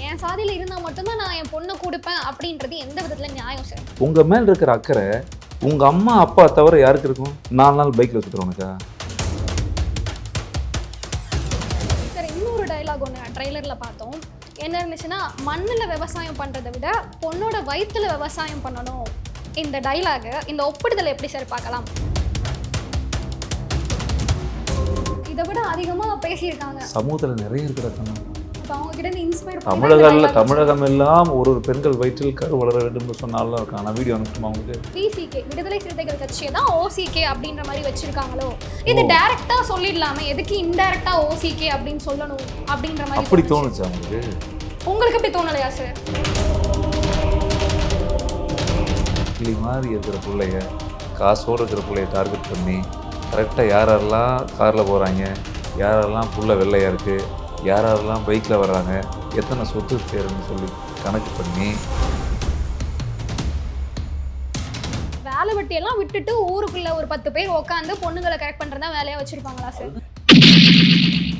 என் சாதியில இருந்தா மட்டும்தான் நான் என் பொண்ணை கொடுப்பேன் அப்படின்றது எந்த விதத்துல நியாயம் சார்? உங்க மேல இருக்கிற அக்கறை உங்க அம்மா அப்பா தவிர யாருக்கு இருக்கும்? 4 நாள் பைக்ல சுத்துறவனுக்கா? சார் இன்னொரு டயலாக் ஒன்று ட்ரெய்லர்ல பார்த்தோம். என்ன இருந்துச்சுன்னா, மண்ணில் விவசாயம் பண்றதை விட பொண்ணோட வயிற்றுல விவசாயம் பண்ணணும். இந்த டைலாக், இந்த ஒப்பிடுதலை எப்படி சார் பார்க்கலாம்? இதை விட அதிகமா பேசியிருக்காங்க. சமூகத்துல நிறைய இருக்கிற அவங்க கிட்ட இன்ஸ்பயர் தமிழகம் எல்லாம் ஒரு பெண்கள் வயிற்றில் கரு வளர வேண்டும் சொன்னாலும் இருக்காங்க. நான் வீடியோ அனுப்பிச்சுமா உங்களுக்கு? பிசிகே விடுதலை சிறுத்தைகள் கட்சியை தான் ஓசிகே அப்படின்ற மாதிரி வச்சிருக்காங்களோ, இது டைரக்டா சொல்லிடலாமே, எதுக்கு இன்டைரக்டா ஓசிகே அப்படின்னு சொல்லணும் அப்படின்ற மாதிரி அப்படி தோணுச்சு உங்களுக்கு? உங்களுக்கு எப்படி தோணலையா சார்? கிளி மாதிரி இருக்கிற பிள்ளைய, காசோடு இருக்கிற பிள்ளைய டார்கெட் பண்ணி கரெக்டாக யாரெல்லாம் காரில் போகிறாங்க, யாரெல்லாம் புள்ள வெள்ளையாக இருக்குது, யாரெல்லாம் பைக்கில் வர்றாங்க, எத்தனை சொத்து சேருன்னு சொல்லி கணக்கு பண்ணி வேலை வெட்டியெல்லாம் விட்டுட்டு ஊருக்குள்ள ஒரு 10 பேர் உட்காந்து பொண்ணுங்களை கரெக்ட் பண்ணுறதா வேலையாக வச்சுருப்பாங்களா சார்?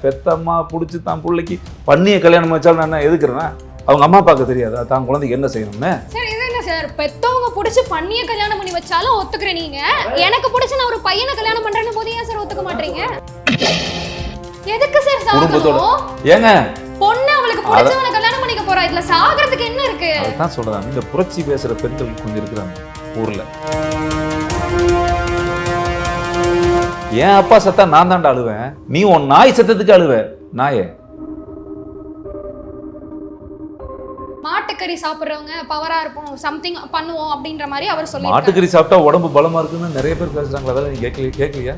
பெத்தம்மா பிடிச்சி தான் பிள்ளைக்கு பண்ணிய கல்யாணம் வச்சாலும் நான் என்ன எதுக்குறேன்னா, அவங்க அம்மா அப்பாவுக்கு தெரியாதா தான் குழந்தைக்கு என்ன செய்யணும்னு? சார் இது என்ன சார், பெத்தவங்க பிடிச்சி பண்ணிய கல்யாணம் பண்ணி வச்சாலும் ஒத்துக்கிறேன். நீங்க எனக்கு பிடிச்சி நான் ஒரு பையனை கல்யாணம் பண்றேன்னு போது ஏன் சார் ஒத்துக்க மாட்டீங்க? எதுக்கு சார் சாகணும்? ஏங்க பொண்ணு அவளுக்கு பிடிச்சவனை கல்யாணம் பண்ணிக்க போறா, இதுல சாகிறதுக்கு என்ன இருக்கு? அதான் சொல்றேன், இந்த புரட்சி பேசுற பெண்கள் கொஞ்சம் இருக்கிறாங்க ஊர்ல. என் அப்பா செத்தா நான் தாண்டா அழுவேன், நீ உன் நாய் செத்ததுக்கு அழுவ நாயே. மாட்டுக்கறி சாப்பிடுறவங்க பவரா இருப்போம், சம்திங் பண்ணுவோம் அப்படின்ற மாதிரி அவர் சொல்லி. மாட்டுக்கறி சாப்பிட்டா உடம்பு பலமா இருக்குன்னு நிறைய பேர் பேசுறாங்க, அதெல்லாம் நீ கேட்கலையா?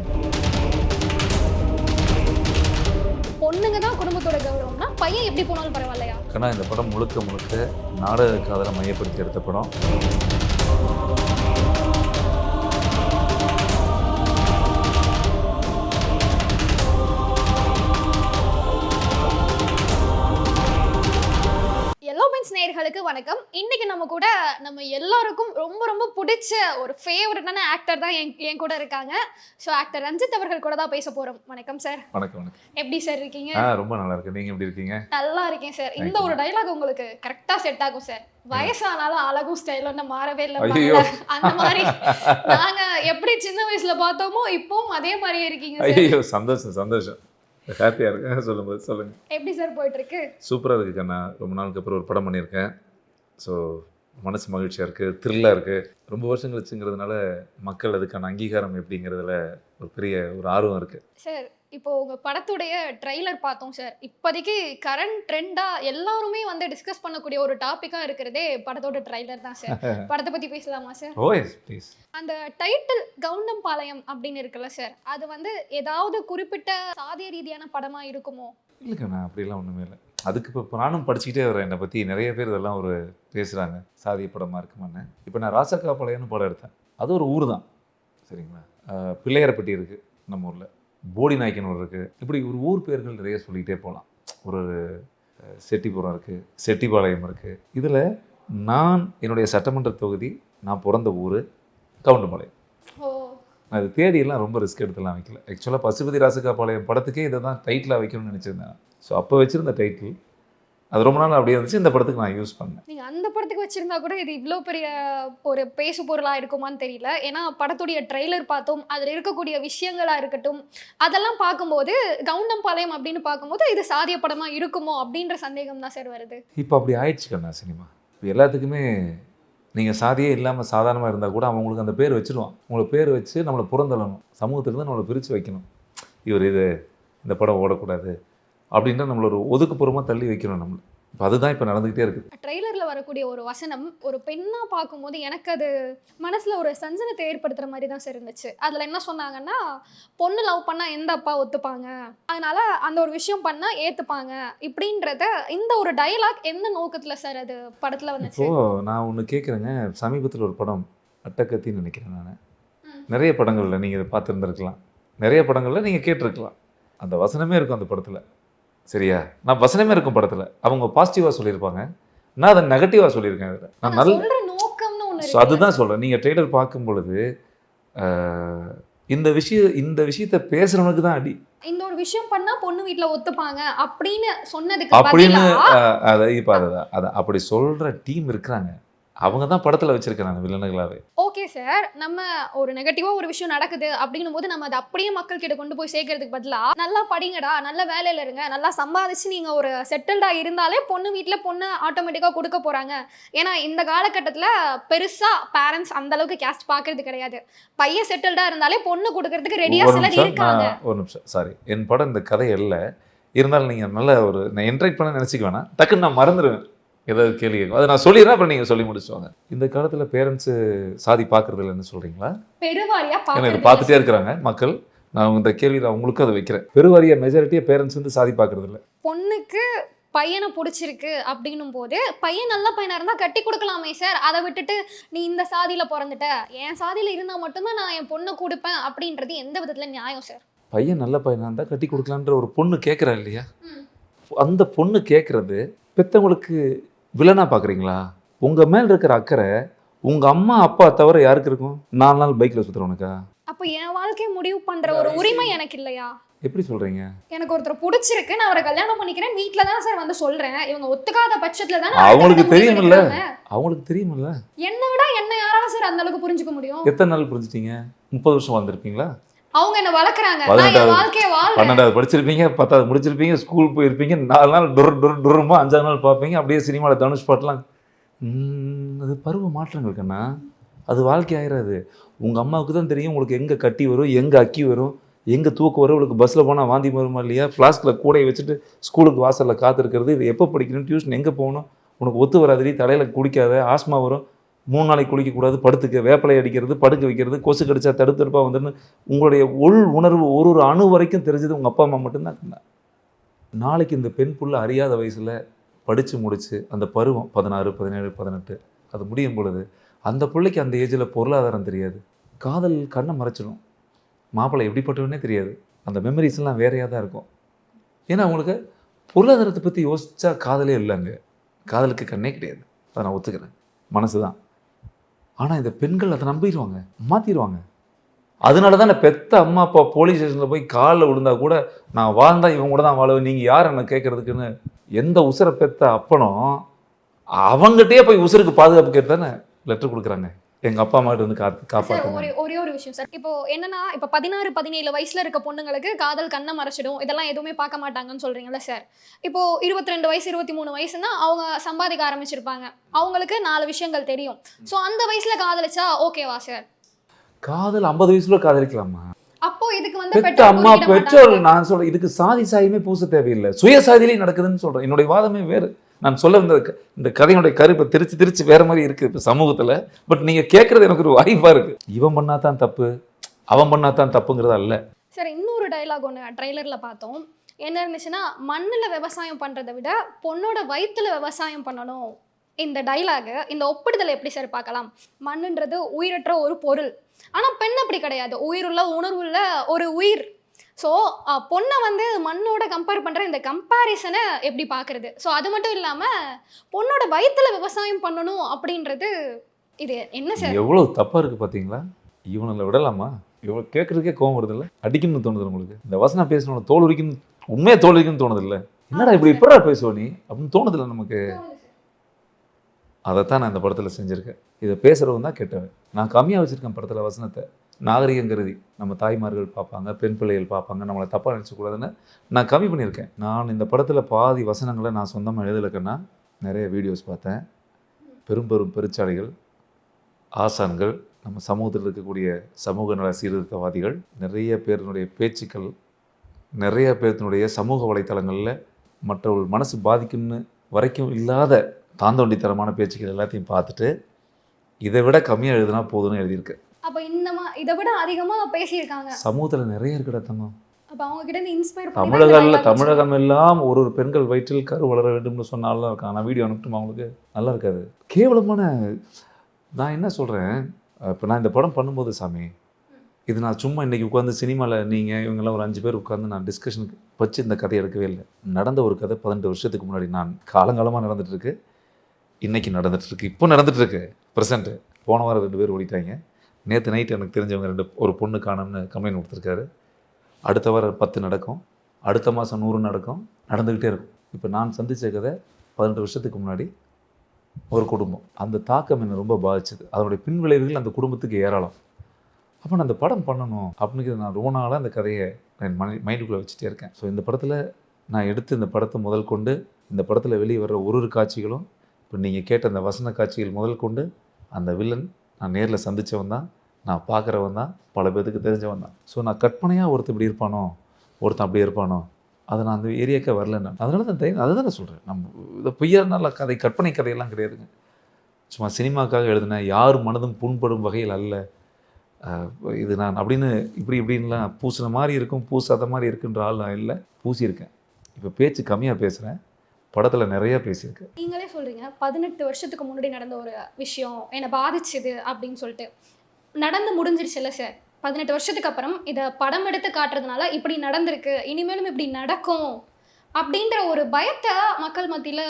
பொண்ணுங்க தான் குடும்பத்தோட கௌரவம்னா பையன் எப்படி போனாலும் பரவாயில்லையா? ஏன்னா இந்த படம் முழுக்க நாடக காதலை மையப்படுத்தி எடுத்த படம். நேயர்களுக்கு வணக்கம். இன்னைக்கு நம்ம கூட நம்ம எல்லாருக்கும் ரொம்ப ரொம்ப பிடிச்ச ஒரு ஃபேவரட்டான ஆக்டர் தான் என் கூட இருக்காங்க. ஸோ ஆக்டர் ரஞ்சித் அவர்கள் கூட தான் பேச போறோம். வணக்கம் சார். வணக்கம். எப்படி சார் இருக்கீங்க? ரொம்ப நல்லா இருக்கு. நீங்க எப்படி இருக்கீங்க? நல்லா இருக்கேன் சார். இந்த ஒரு டயலாக் உங்களுக்கு கரெக்டா செட் ஆகும் சார். வயசானாலும் அழகும் ஸ்டைலும் ஒன்றும் மாறவே இல்லை. அந்த மாதிரி நாங்க எப்படி சின்ன வயசுல பார்த்தோமோ இப்பவும் அதே மாதிரியே இருக்கீங்க. ஐயோ சந்தோஷம் ஹாப்பியாக இருக்கேன். சொல்லுங்கள் எப்படி சார் போயிட்டு இருக்கு? சூப்பராக இருக்குது கண்ணா. ரொம்ப நாளுக்கு அப்புறம் ஒரு படம் பண்ணியிருக்கேன். ஸோ மனசு மகிழ்ச்சியாக இருக்குது, த்ரில்லாக இருக்குது. ரொம்ப வருஷம் கழிச்சுங்கிறதுனால மக்கள் அதுக்கான அங்கீகாரம் எப்படிங்கிறதுல ஒரு பெரிய ஒரு ஆர்வம் இருக்குது சார். இப்போ உங்கள் படத்துடைய ட்ரெய்லர் பார்த்தோம் சார். இப்போதைக்கு கரண்ட் ட்ரெண்டாக எல்லாருமே வந்து டிஸ்கஸ் பண்ணக்கூடிய ஒரு டாப்பிக்காக இருக்கிறதே படத்தோட ட்ரெய்லர் தான் சார். படத்தை பற்றி பேசலாமா சார்? Oh yes please. அந்த டைட்டில் கவுண்டம்பாளையம் அப்படின்னு இருக்குல்ல சார், அது வந்து ஏதாவது குறிப்பிட்ட சாதிய ரீதியான படமாக இருக்குமோ? இல்லைக்கண்ணா, அப்படிலாம் ஒன்றுமே இல்லை. அதுக்கு இப்போ நானும் படிச்சுக்கிட்டே வரேன். என்னை பற்றி நிறைய பேர் இதெல்லாம் ஒரு பேசுகிறாங்க, சாதிய படமாக இருக்குமான்னு. இப்போ நான் ராசக்காபாளையம்னு படம் எடுத்தேன். அது ஒரு ஊர் தான், சரிங்களா? பிள்ளையாரப்பட்டி இருக்குது நம்ம ஊரில், போடி நாய்க்கனூர் இருக்குது. இப்படி ஒரு ஊர் பேர்கள் நிறைய சொல்லிக்கிட்டே போகலாம். ஒரு செட்டிப்புறம் இருக்குது, செட்டிப்பாளையம் இருக்குது. இதில் நான் என்னுடைய சட்டமன்ற தொகுதி, நான் பிறந்த ஊர் கவுண்டம்பாளையம். நான் இது தேடியெல்லாம் ரொம்ப ரிஸ்க் எடுத்துலாம் வைக்கல. ஆக்சுவலாக பசுபதி ராசக்காபாளையம் படத்துக்கே இதை தான் டைட்டிலாக வைக்கணும்னு நினச்சிருந்தேன். ஸோ அப்போ வச்சுருந்த டைட்டில் அது ரொம்ப நாள் அப்படியே இருந்துச்சு. இந்த படத்துக்கு நான் யூஸ் பண்ணேன். நீங்கள் அந்த படத்துக்கு வச்சுருந்தா கூட இது இவ்வளோ பெரிய ஒரு பேசு பொருளாக இருக்குமான்னு தெரியல. ஏன்னா படத்துடைய ட்ரெய்லர் பார்த்தோம், அதில் இருக்கக்கூடிய விஷயங்களாக இருக்கட்டும், அதெல்லாம் பார்க்கும்போது கவுண்டம்பாளையம் அப்படின்னு பார்க்கும்போது இது சாதிய படமாக இருக்குமோ அப்படின்ற சந்தேகம் தான் சார் வருது. இப்போ அப்படி ஆயிடுச்சு கண்ணா சினிமா. இப்போ எல்லாத்துக்குமே நீங்கள் சாதியே இல்லாமல் சாதாரணமாக இருந்தால் கூட அவங்களுக்கு அந்த பேர் வச்சுருவான். உங்களை பேர் வச்சு நம்மளை புறந்தள்ளணும், சமூகத்திலேருந்து நம்மளை பிரித்து வைக்கணும். இவர் இந்த படம் ஓடக்கூடாது அப்படின்ற நம்மளை ஒரு ஒதுக்குப்புறமாக தள்ளி வைக்கணும் நம்மளை. இப்போ அதுதான் இப்போ நடந்துக்கிட்டே இருக்குது. ட்ரெய்லரில் வரக்கூடிய ஒரு வசனம் ஒரு பெண்ணாக பார்க்கும்போது எனக்கு அது மனசில் ஒரு சஞ்சனத்தை ஏற்படுத்துகிற மாதிரி தான் சார் இருந்துச்சு. அதில் என்ன சொன்னாங்கன்னா, பொண்ணு லவ் பண்ணால் எந்த அப்பா ஒத்துப்பாங்க, அதனால் அந்த ஒரு விஷயம் பண்ணால் ஏற்றுப்பாங்க இப்படின்றத இந்த ஒரு டயலாக் எந்த நோக்கத்தில் சார் அது படத்தில் வந்துச்சு? இப்போது நான் ஒன்று கேட்குறேங்க. சமீபத்தில் ஒரு படம் அட்டக்கத்தின்னு நினைக்கிறேன். நான் நிறைய படங்களில் நீங்கள் இதை பார்த்துருந்துருக்கலாம், நிறைய படங்களில் நீங்கள் கேட்டிருக்கலாம். அந்த வசனமே இருக்கும் அந்த படத்தில், சரியா? நான் வசனமே இருக்கும் படத்தில். அவங்க பாசிட்டிவாக சொல்லியிருப்பாங்க, நான் அதை நெகட்டிவாக சொல்லியிருக்கேன். அதில் நான் நல்ல அதுதான் சொல்கிறேன். நீங்கள் ட்ரெய்லர் பார்க்கும் பொழுது இந்த விஷயத்தை பேசுகிறவனுக்கு தான் அடி. இந்த ஒரு விஷயம் பண்ணா பொண்ணு வீட்ல ஒத்துப்பாங்க அப்படின்னு சொன்னதுக்கு அப்படின்னு பதிலா அதை இப்போ அதை அப்படி சொல்ற டீம் இருக்கிறாங்க. அவங்க தான் படத்துல வச்சிருக்கிறாங்க வில்லனுகளாவே. ஓகே சார், நம்ம ஒரு நெகட்டிவா ஒரு விஷயம் நடக்குது அப்படின்னும் போது நம்ம அதை அப்படியே மக்கள் கிட்ட கொண்டு போய் சேர்க்கறதுக்கு பதிலா நல்லா படிங்கடா, நல்ல வேலையில இருங்க, நல்லா சம்பாதிச்சு நீங்க ஒரு செட்டில்டா இருந்தாலே பொண்ணு வீட்ல பொண்ணு ஆட்டோமேட்டிக்கா கொடுக்க போறாங்க. ஏன்னா இந்த காலகட்டத்துல பெருசா பேரண்ட்ஸ் அந்த அளவுக்கு கேஸ்ட் பாக்குறது கிடையாது. பையன் செட்டில்டா இருந்தாலே பொண்ணு கொடுக்கறதுக்கு ரெடியா ஒரு சிலர் நிமிஷம் இருக்காங்க. ஒரு நிமிஷம் சாரி, என் படம் இந்த கதை இல்ல. இருந்தாலும் நீங்க நல்ல ஒரு நான் என்ட்ரைட் பண்ண நினைச்சிக்க வேணாம். டக்குன்னு நான் மறந்துடுவேன் ஏதாவது கேள்வி கேட்கும். அதை நான் சொல்லிடுறேன், அப்புறம் நீங்க சொல்லி முடிச்சுவாங்க. இந்த காலத்துல பேரண்ட்ஸ் சாதி பாக்குறது இல்லைன்னு சொல்றீங்களா? பெருவாரியா ஏன்னா இதை பாக்குறது பார்த்துட்டே இருக்கிறாங்க மக்கள். நான் இந்த கேள்வி நான் உங்களுக்கும் அதை வைக்கிறேன். பெருவாரிய மெஜாரிட்டியா பேரண்ட்ஸ் வந்து சாதி பாக்குறது இல்லை. பொண்ணுக்கு பையனை பிடிச்சிருக்கு அப்படின்னும் போது பையன் நல்ல பையனா இருந்தா கட்டி கொடுக்கலாமே சார். அதை விட்டுட்டு நீ இந்த சாதியில பிறந்துட்ட, என் சாதியில இருந்தா மட்டும்தான் நான் என் பொண்ணை கொடுப்பேன் அப்படின்றது எந்த விதத்துல நியாயம் சார்? பையன் நல்ல பையனா இருந்தா கட்டி கொடுக்கலான்ற ஒரு பொண்ணு கேட்குறா இல்லையா? அந்த பொண்ணு கேட்கறது பெத்தவங்களுக்கு வில்லனா பாக்குறீங்களா? உங்க மேல இருக்கிற அக்கறை உங்க அம்மா அப்பா தவிர யாருக்கு இருக்கும்? 4 நாள் பைக்ல சுத்துறவனுக்கா? அப்ப என் வாழ்க்கையை முடிவு பண்ற ஒரு உரிமை எனக்கு இல்லையா? எப்படி சொல்றீங்க? எனக்கு ஒருத்தர் பிடிச்சிருக்கு, நான் அவரை கல்யாணம் பண்ணிக்கிறேன், வீட்ல தான் சார் வந்து சொல்றேன். இவங்க ஒத்துக்காத பட்சத்துல தானே அவங்களுக்கு தெரியுமில்ல, அவங்களுக்கு தெரியுமில்ல. என்னை விட என்ன யாரால சார் அந்த அளவுக்கு புரிஞ்சுக்க முடியும்? எத்தனை நாள் புரிஞ்சுட்டீங்க? 30 வருஷம் வாழ்ந்திருப்பீங்களா? அவங்க என்ன வளர்க்குறாங்க, நான் என் 18வது வாழ்க்கையை வாழ்றேன். 12வது படிச்சிருப்பீங்க, 10வது முடிச்சிருப்பீங்க, ஸ்கூல் போயிருப்பீங்க, 4 நாள் டுருமா 5ஆவது நாள் பார்ப்பீங்க. அப்படியே சினிமாவில் தனுஷ் பாட்டெலாம். அது பருவ மாற்றங்கள் கண்ணா, அது வாழ்க்கை ஆயிடாது. உங்கள் அம்மாவுக்கு தான் தெரியும் உங்களுக்கு எங்கே கட்டி வரும், எங்கே அக்கி வரும், எங்கே தூக்கம் வரும். உங்களுக்கு பஸ்ஸில் போனால் வாந்தி வருமா இல்லையா? ஃப்ளாஸ்கில் கூடையை வச்சுட்டு ஸ்கூலுக்கு வாசலில் காத்திருக்கிறது, இது எப்போ படிக்கணும், டியூஷன் எங்கே போகணும், உனக்கு ஒத்து வராதடி, தலையில் குடிக்காத, ஆஸ்மா வரும், 3 நாளைக்கு குளிக்கக்கூடாது, படுத்துக்க, வேப்பலை அடிக்கிறது, படுக்க வைக்கிறது, கொசு கடிச்சா தடுத்தடுப்பாக வந்துன்னு உங்களுடைய உள் உணர்வு ஒரு அணு வரைக்கும் தெரிஞ்சது உங்கள் அப்பா அம்மா மட்டும்தான். நாளைக்கு இந்த பெண் புள்ள அறியாத வயசில் படித்து முடித்து அந்த பருவம் 16, 17, 18 அது முடியும் பொழுது அந்த பிள்ளைக்கு அந்த ஏஜில் பொருளாதாரம் தெரியாது, காதல் கண்ணை மறைச்சிடும், மாப்பிள்ளை எப்படிப்பட்டவனே தெரியாது, அந்த மெமரிஸ்லாம் வேறையாக தான் இருக்கும். ஏன்னா அவங்களுக்கு பொருளாதாரத்தை பற்றி யோசிச்சா காதலே இல்லைங்க. காதலுக்கு கண்ணே கிடையாது, அதை நான் ஒத்துக்கிறேன், மனசு தான். ஆனால் இந்த பெண்கள் அதை நம்பிடுவாங்க, மாற்றிடுவாங்க. அதனால தான் நான் பெத்த அம்மா அப்பா போலீஸ் ஸ்டேஷனில் போய் காலில் விழுந்தா கூட நான் வாழ்ந்தா இவங்க கூட தான் வாழுவேன், நீங்கள் யார் என்ன கேட்குறதுக்குன்னு எந்த உசுரை பெத்த அப்பனும் அவங்ககிட்டயே போய் உசுருக்கு பாதுகாப்பு கேட்டு தானே லெட்டர் கொடுக்குறாங்க. எங்கள் அப்பா அம்மா வந்து காப்பாற்றுங்க. ஒரே ஒரு விஷயம் சார், இப்போ என்னன்னா, இப்போ 16, 17 வயசுல இருக்க பொண்ணுங்களுக்கு காதல் கண்ணை மறைச்சிடும், இதெல்லாம் எதுவுமே பார்க்க மாட்டாங்கன்னு சொல்றீங்கல்ல சார். இப்போ 22 வயசு 23 வயசுன்னா அவங்க சம்பாதிக்க ஆரம்பிச்சிருப்பாங்க, அவங்களுக்கு 4 விஷயங்கள் தெரியும். ஸோ அந்த வயசுல காதலிச்சா ஓகேவா சார்? காதல் 50 வயசுல காதலிக்கலாமா? அப்போ இதுக்கு வந்து பெற்ற அம்மா பெற்றோர், நான் சொல்றேன், இதுக்கு சாதி சாயமே பூச தேவையில்லை, சுயசாதியிலையும் நடக்குதுன்னு சொல்றேன். என்னுடைய வாதமே வேறு. நான் சொல்ல வந்த இந்த கதையினுடைய கருப்பை திருச்சி வேற மாதிரி இருக்கு இப்போ சமூகத்துல. பட் நீங்க கேட்கறது எனக்கு ஒரு வாய்ப்பா இருக்கு. இவன் பண்ணாதான் தப்பு, அவன் பண்ணாதான் தப்புங்கிறது அல்ல சார். இன்னொரு டைலாக் ஒன்று ட்ரெய்லர்ல பார்த்தோம், என்ன இருந்துச்சுன்னா, மண்ணில் விவசாயம் பண்றதை விட பொண்ணோட வயிற்றுல விவசாயம் பண்ணணும். இந்த டைலாக், இந்த ஒப்பிடுதலை எப்படி சார் பார்க்கலாம்? மண்ணுன்றது உயிரற்ற ஒரு பொருள், ஆனால் பெண் அப்படி கிடையாது, உயிருள்ள உணர்வுள்ள ஒரு உயிர். ஸோ பொண்ணை வந்து மண்ணோட கம்பேர் பண்ணுற இந்த கம்பேரிசனை எப்படி பார்க்குறது? ஸோ அது மட்டும் இல்லாமல் பொண்ணோட வயிற்றுல விவசாயம் பண்ணணும் அப்படின்றது இது என்ன சார்? எவ்வளோ தப்பாக இருக்குது பார்த்தீங்களா? இவனில் விடலாமா? இவ்வளோ கேட்குறதுக்கே கோவம் வருது இல்லை? அடிக்கணும்னு தோணுது உங்களுக்கு? இந்த வசனம் பேசணும் தோல் உரிக்கணும், உண்மையாக தோல் உரிக்கணும்னு தோணுது இல்லை? என்னடா இப்படி இப்படா பேசுவ நீ அப்படின்னு தோணுதில்லை நமக்கு? அதைத்தான் நான் இந்த படத்தில் செஞ்சுருக்கேன். இதை பேசுகிறவங்க தான் கெட்டவன். நான் கம்மியாக வச்சுருக்கேன் படத்தில் வசனத்தை, நாகரிகம் கருதி. நம்ம தாய்மார்கள் பார்ப்பாங்க, பெண் பிள்ளைகள் பார்ப்பாங்க, நம்மளை தப்பாக நினச்சக்கூடாதுன்னு நான் கம்மி பண்ணியிருக்கேன். நான் இந்த படத்தில் பாதி வசனங்களை நான் சொந்தமாக எழுதலைக்கன்னா நிறைய வீடியோஸ் பார்த்தேன். பெரும் பெருச்சாளிகள், ஆசான்கள், நம்ம சமூகத்தில் இருக்கக்கூடிய சமூக நல சீர்திருத்தவாதிகள், நிறைய பேருனுடைய பேச்சுக்கள், நிறைய பேருனுடைய சமூக வலைத்தளங்களில் மற்றவர்கள் மனசு பாதிக்கும்னு வரைக்கும் இல்லாத தாந்தோண்டித்தனமான பேச்சுக்கள் எல்லாத்தையும் பார்த்துட்டு இதை விட கம்மியாக எழுதுனா போதும்னு எழுதியிருக்கேன். அப்போ இதை விட அதிகமாக பேசியிருக்காங்க. சமூகத்தில் நிறைய இருக்கிற தங்கம். அப்போ அவங்க கிட்ட இருந்து இன்ஸ்பயர் பண்ணி தமிழகம் எல்லாம் ஒரு பெண்கள் வயிற்றில் கரு வளர வேண்டும்னு சொன்னாலும் இருக்காங்க. நான் வீடியோ அனுப்பிட்டுமா அவங்களுக்கு? நல்லா இருக்காது, கேவலமான. நான் என்ன சொல்கிறேன், இப்போ நான் இந்த படம் பண்ணும்போது சாமி, இது நான் சும்மா இன்றைக்கி உட்காந்து சினிமாவில் நீங்கள் இவங்கெல்லாம் ஒரு 5 பேர் உட்காந்து நான் டிஸ்கஷனுக்கு வச்சு இந்த கதை எடுக்கவே இல்லை. நடந்த ஒரு கதை 18 வருஷத்துக்கு முன்னாடி, நான் காலங்காலமாக நடந்துகிட்ருக்கு, இன்றைக்கி நடந்துகிட்ருக்கு, இப்போ நடந்துகிட்ருக்கு ப்ரெசண்ட்டு. போன வாரம் 2 பேர் ஓடிட்டாங்க. நேற்று நைட்டு எனக்கு தெரிஞ்சவங்க ஒரு பொண்ணு காணும்னு கம்ப்ளைண்ட் கொடுத்துருக்காரு. அடுத்த வாரம் 10 நடக்கும், அடுத்த மாதம் 100 நடக்கும், நடந்துக்கிட்டே இருக்கும். இப்போ நான் சந்தித்த கதை 18 வருஷத்துக்கு முன்னாடி ஒரு குடும்பம். அந்த தாக்கம் என்னை ரொம்ப பாதிச்சது. அதனுடைய பின்விளைவுகள் அந்த குடும்பத்துக்கு ஏராளம். அப்போ நான் அந்த படம் பண்ணணும் அப்படின்னு நான் ரொம்ப நாளாக அந்த கதையை என் மைண்டுக்குள்ளே வச்சுட்டே இருக்கேன். ஸோ இந்த படத்தில் நான் எடுத்து இந்த படத்தை முதல் கொண்டு இந்த படத்தில் வெளியே வர்ற ஒரு காட்சிகளும் இப்போ நீங்கள் கேட்ட அந்த வசன காட்சிகள் முதல் கொண்டு அந்த வில்லன் நான் நேரில் சந்தித்தவன் தான், நான் பார்க்குறவன் தான், பல பேருக்கு தெரிஞ்சவன் தான். ஸோ நான் கற்பனையாக ஒருத்தன் இப்படி இருப்பானோ, ஒருத்தன் அப்படி இருப்பானோ, அதை நான் அந்த ஏரியாக்கே வரல. நான் அதனால தான் அதை தான் நான் சொல்கிறேன். நம்ம இதை பொய்யானால கதை கற்பனை கதையெல்லாம் கிடையாதுங்க. சும்மா சினிமாக்காக எழுதினேன், யார் மனதும் புண்படும் வகையில் அல்ல. இது நான் அப்படின்னு இப்படின்லாம் பூசின மாதிரி இருக்கும், பூசாத மாதிரி இருக்குன்ற ஆள் நான் இல்லை. பூசியிருக்கேன். இப்போ பேச்சு கம்மியாக பேசுகிறேன், படத்தில் நிறைய பேசியிருக்கேன். நீங்களே சொல்கிறீங்க 18 வருஷத்துக்கு முன்னாடி நடந்த ஒரு விஷயம் என்னை பாதிச்சுது அப்படின்னு சொல்லிட்டு. நடந்து முடிஞ்சிருச்சுல்ல சார், 18 வருஷத்துக்கு அப்புறம் இதை படம் எடுத்து காட்டுறதுனால இப்படி நடந்திருக்கு, இனிமேலும் இப்படி நடக்கும் அப்படின்ற ஒரு பயத்தை மக்கள் மத்தியில்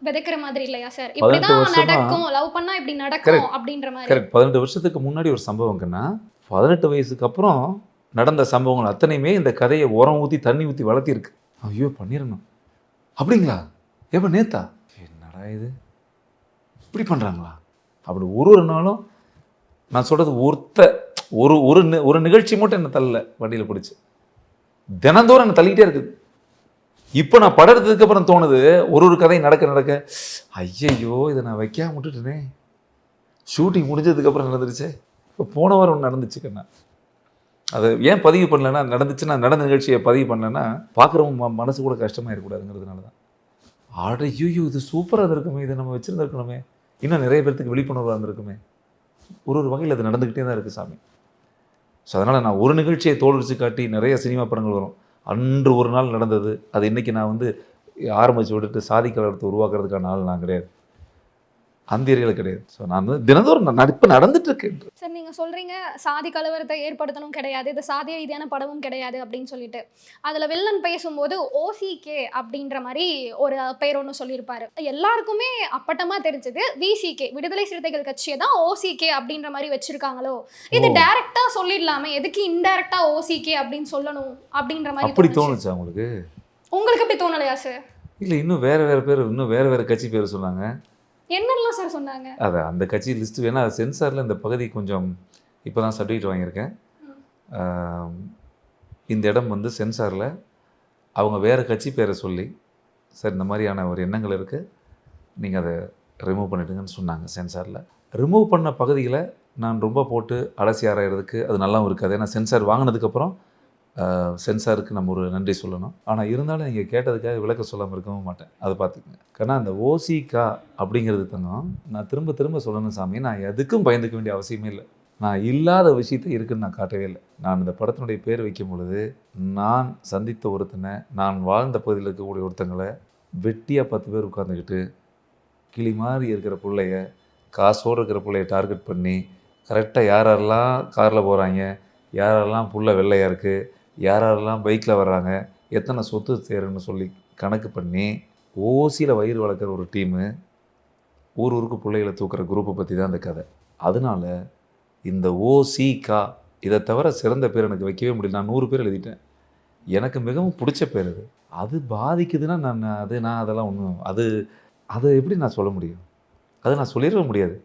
விதைக்கிற மாதிரி இல்லையா சார்? இப்படிதான் நடக்கும், லவ் பண்ணா இப்படி நடக்கும் அப்படின்ற மாதிரி. கரெக்ட். 18 வருஷத்துக்கு முன்னாடி ஒரு சம்பவங்கன்னா 18 வயசுக்கு அப்புறம் நடந்த சம்பவங்கள் அத்தனையுமே இந்த கதையை உரம் ஊற்றி தண்ணி ஊற்றி வளர்த்திருக்கு. ஐயோ பண்ணிடணும் அப்படிங்களா, எப்போ நேத்தா, என்னடா இது இப்படி பண்ணுறாங்களா அப்படி ஒரு நாளும் நான் சொல்கிறது ஒரு நிகழ்ச்சி மட்டும் என்னை தள்ளல, வண்டியில் பிடிச்சி தினந்தோறும் என்னை தள்ளிக்கிட்டே இருக்குது. இப்போ நான் படம் எடுத்ததுக்கு அப்புறம் தோணுது, ஒரு கதை நடக்க ஐயையோ இதை நான் வைக்காம விட்டுட்டேனே, ஷூட்டிங் முடிஞ்சதுக்கப்புறம் நடந்துருச்சு. இப்போ போன வாரம் ஒன்று நடந்துச்சு கண்ணா, அதை ஏன் பதிவு பண்ணலைன்னா, நடந்துச்சுன்னா நடந்த நிகழ்ச்சியை பதிவு பண்ணலைன்னா பார்க்குறவங்க மனசு கூட கஷ்டமாக இருக்கக்கூடாதுங்கிறதுனால தான். ஐயோ இது சூப்பராக இருந்திருக்குமே, இதை நம்ம வச்சுருந்துருக்கணுமே, இன்னும் நிறைய பேர்த்துக்கு விழிப்புணர்வாக இருந்திருக்குமே. ஒரு வகையில் அது நடந்துக்கிட்டே தான் இருக்குது சாமி. ஸோ அதனால் நான் ஒரு நிகழ்ச்சியை தோல்விச்சு காட்டி நிறைய சினிமா படங்கள் வரும், அன்று ஒரு நாள் நடந்தது அது இன்றைக்கி நான் வந்து ஆரம்பித்து விட்டுட்டு சாதி கலவரத்தை உருவாக்குறதுக்கான ஆள் நான் கிடையாது, அந்த ஏரியாவில் கிடையாது. ஸோ நான் வந்து தினந்தோறும் இப்போ நடந்துட்டு இருக்கேன் சார். நீங்கள் சொல்கிறீங்க சாதி கலவரத்தை ஏற்படுத்தணும் கிடையாது, இது சாதிய ரீதியான படமும் கிடையாது அப்படின்னு சொல்லிட்டு. அதில் வில்லன் பேசும்போது ஓசிகே அப்படின்ற மாதிரி ஒரு பேர் ஒன்று சொல்லியிருப்பாரு. எல்லாருக்குமே அப்பட்டமாக தெரிஞ்சது விசிகே, விடுதலை சிறுத்தைகள் கட்சியை தான் ஓசிகே அப்படின்ற மாதிரி வச்சிருக்காங்களோ, இது டைரக்டாக சொல்லிடலாமே, எதுக்கு இன்டைரக்டாக ஓசிகே அப்படின்னு சொல்லணும் அப்படின்ற மாதிரி அப்படி தோணுச்சா உங்களுக்கு? உங்களுக்கு அப்படி தோணலையா சார்? இல்லை, இன்னும் வேறு பேர், இன்னும் வேறு கட்சி பேர் சொன்னாங்க. என்னெல்லாம் சார் சொன்னாங்க? அதை அந்த கட்சி லிஸ்ட்டு வேணா, சென்சாரில் இந்த பகுதி கொஞ்சம் இப்போ தான் சர்டிஃபிகேட் வாங்கியிருக்கேன். இந்த இடம் வந்து சென்சாரில் அவங்க வேறு கட்சி பேரை சொல்லி, சார் இந்த மாதிரியான ஒரு எண்ணங்கள் இருக்குது, நீங்கள் அதை ரிமூவ் பண்ணிவிடுங்கன்னு சொன்னாங்க. சென்சாரில் ரிமூவ் பண்ண பகுதிகளை நான் ரொம்ப போட்டு அலசி ஆராயிறதுக்கு அது நல்லாவும் இருக்காது. ஏன்னா சென்சார் வாங்கினதுக்கப்புறம் சென்சாருக்கு நம்ம ஒரு நன்றி சொல்லணும். ஆனால் இருந்தாலும் நீங்கள் கேட்டதுக்காக விளக்க சொல்லாமல் இருக்கவும் மாட்டேன், அதை பார்த்துக்குங்க. ஏன்னா அந்த ஓசிகா அப்படிங்கிறது தங்கம், நான் திரும்ப சொல்லணும் சாமி, நான் எதுக்கும் பயந்துக்க வேண்டிய அவசியமே இல்லை. நான் இல்லாத விஷயத்தை இருக்குன்னு நான் காட்டவே இல்லை. நான் இந்த படத்தினுடைய பேர் வைக்கும் பொழுது நான் சந்தித்த ஒருத்தனை, நான் வாழ்ந்த பகுதியில் இருக்கக்கூடிய ஒருத்தங்களை வெட்டியாக 10 பேர் உட்காந்துக்கிட்டு கிளி மாதிரி இருக்கிற பிள்ளைய, காசோடு இருக்கிற பிள்ளைய டார்கெட் பண்ணி கரெக்டாக யாரெல்லாம் காரில் போகிறாங்க, யாரெல்லாம் புள்ள வெள்ளையாக இருக்குது, யாரெல்லாம் பைக்கில் வர்றாங்க, எத்தனை சொத்து சேருன்னு சொல்லி கணக்கு பண்ணி ஓசியில் வயிறு வளர்க்குற ஒரு டீமு, ஊருக்கு பிள்ளைகளை தூக்குற குரூப்பை பற்றி தான் அந்த கதை. அதனால் இந்த ஓசிகா இதை தவிர சிறந்த பேர் எனக்கு வைக்கவே முடியல. நான் 100 பேர் எழுதிட்டேன். எனக்கு மிகவும் பிடிச்ச பேர் அது பாதிக்குதுன்னா நான் அதெல்லாம் ஒன்றும் அதை எப்படி நான் சொல்ல முடியும்? அதை நான் சொல்லிடவே முடியாது.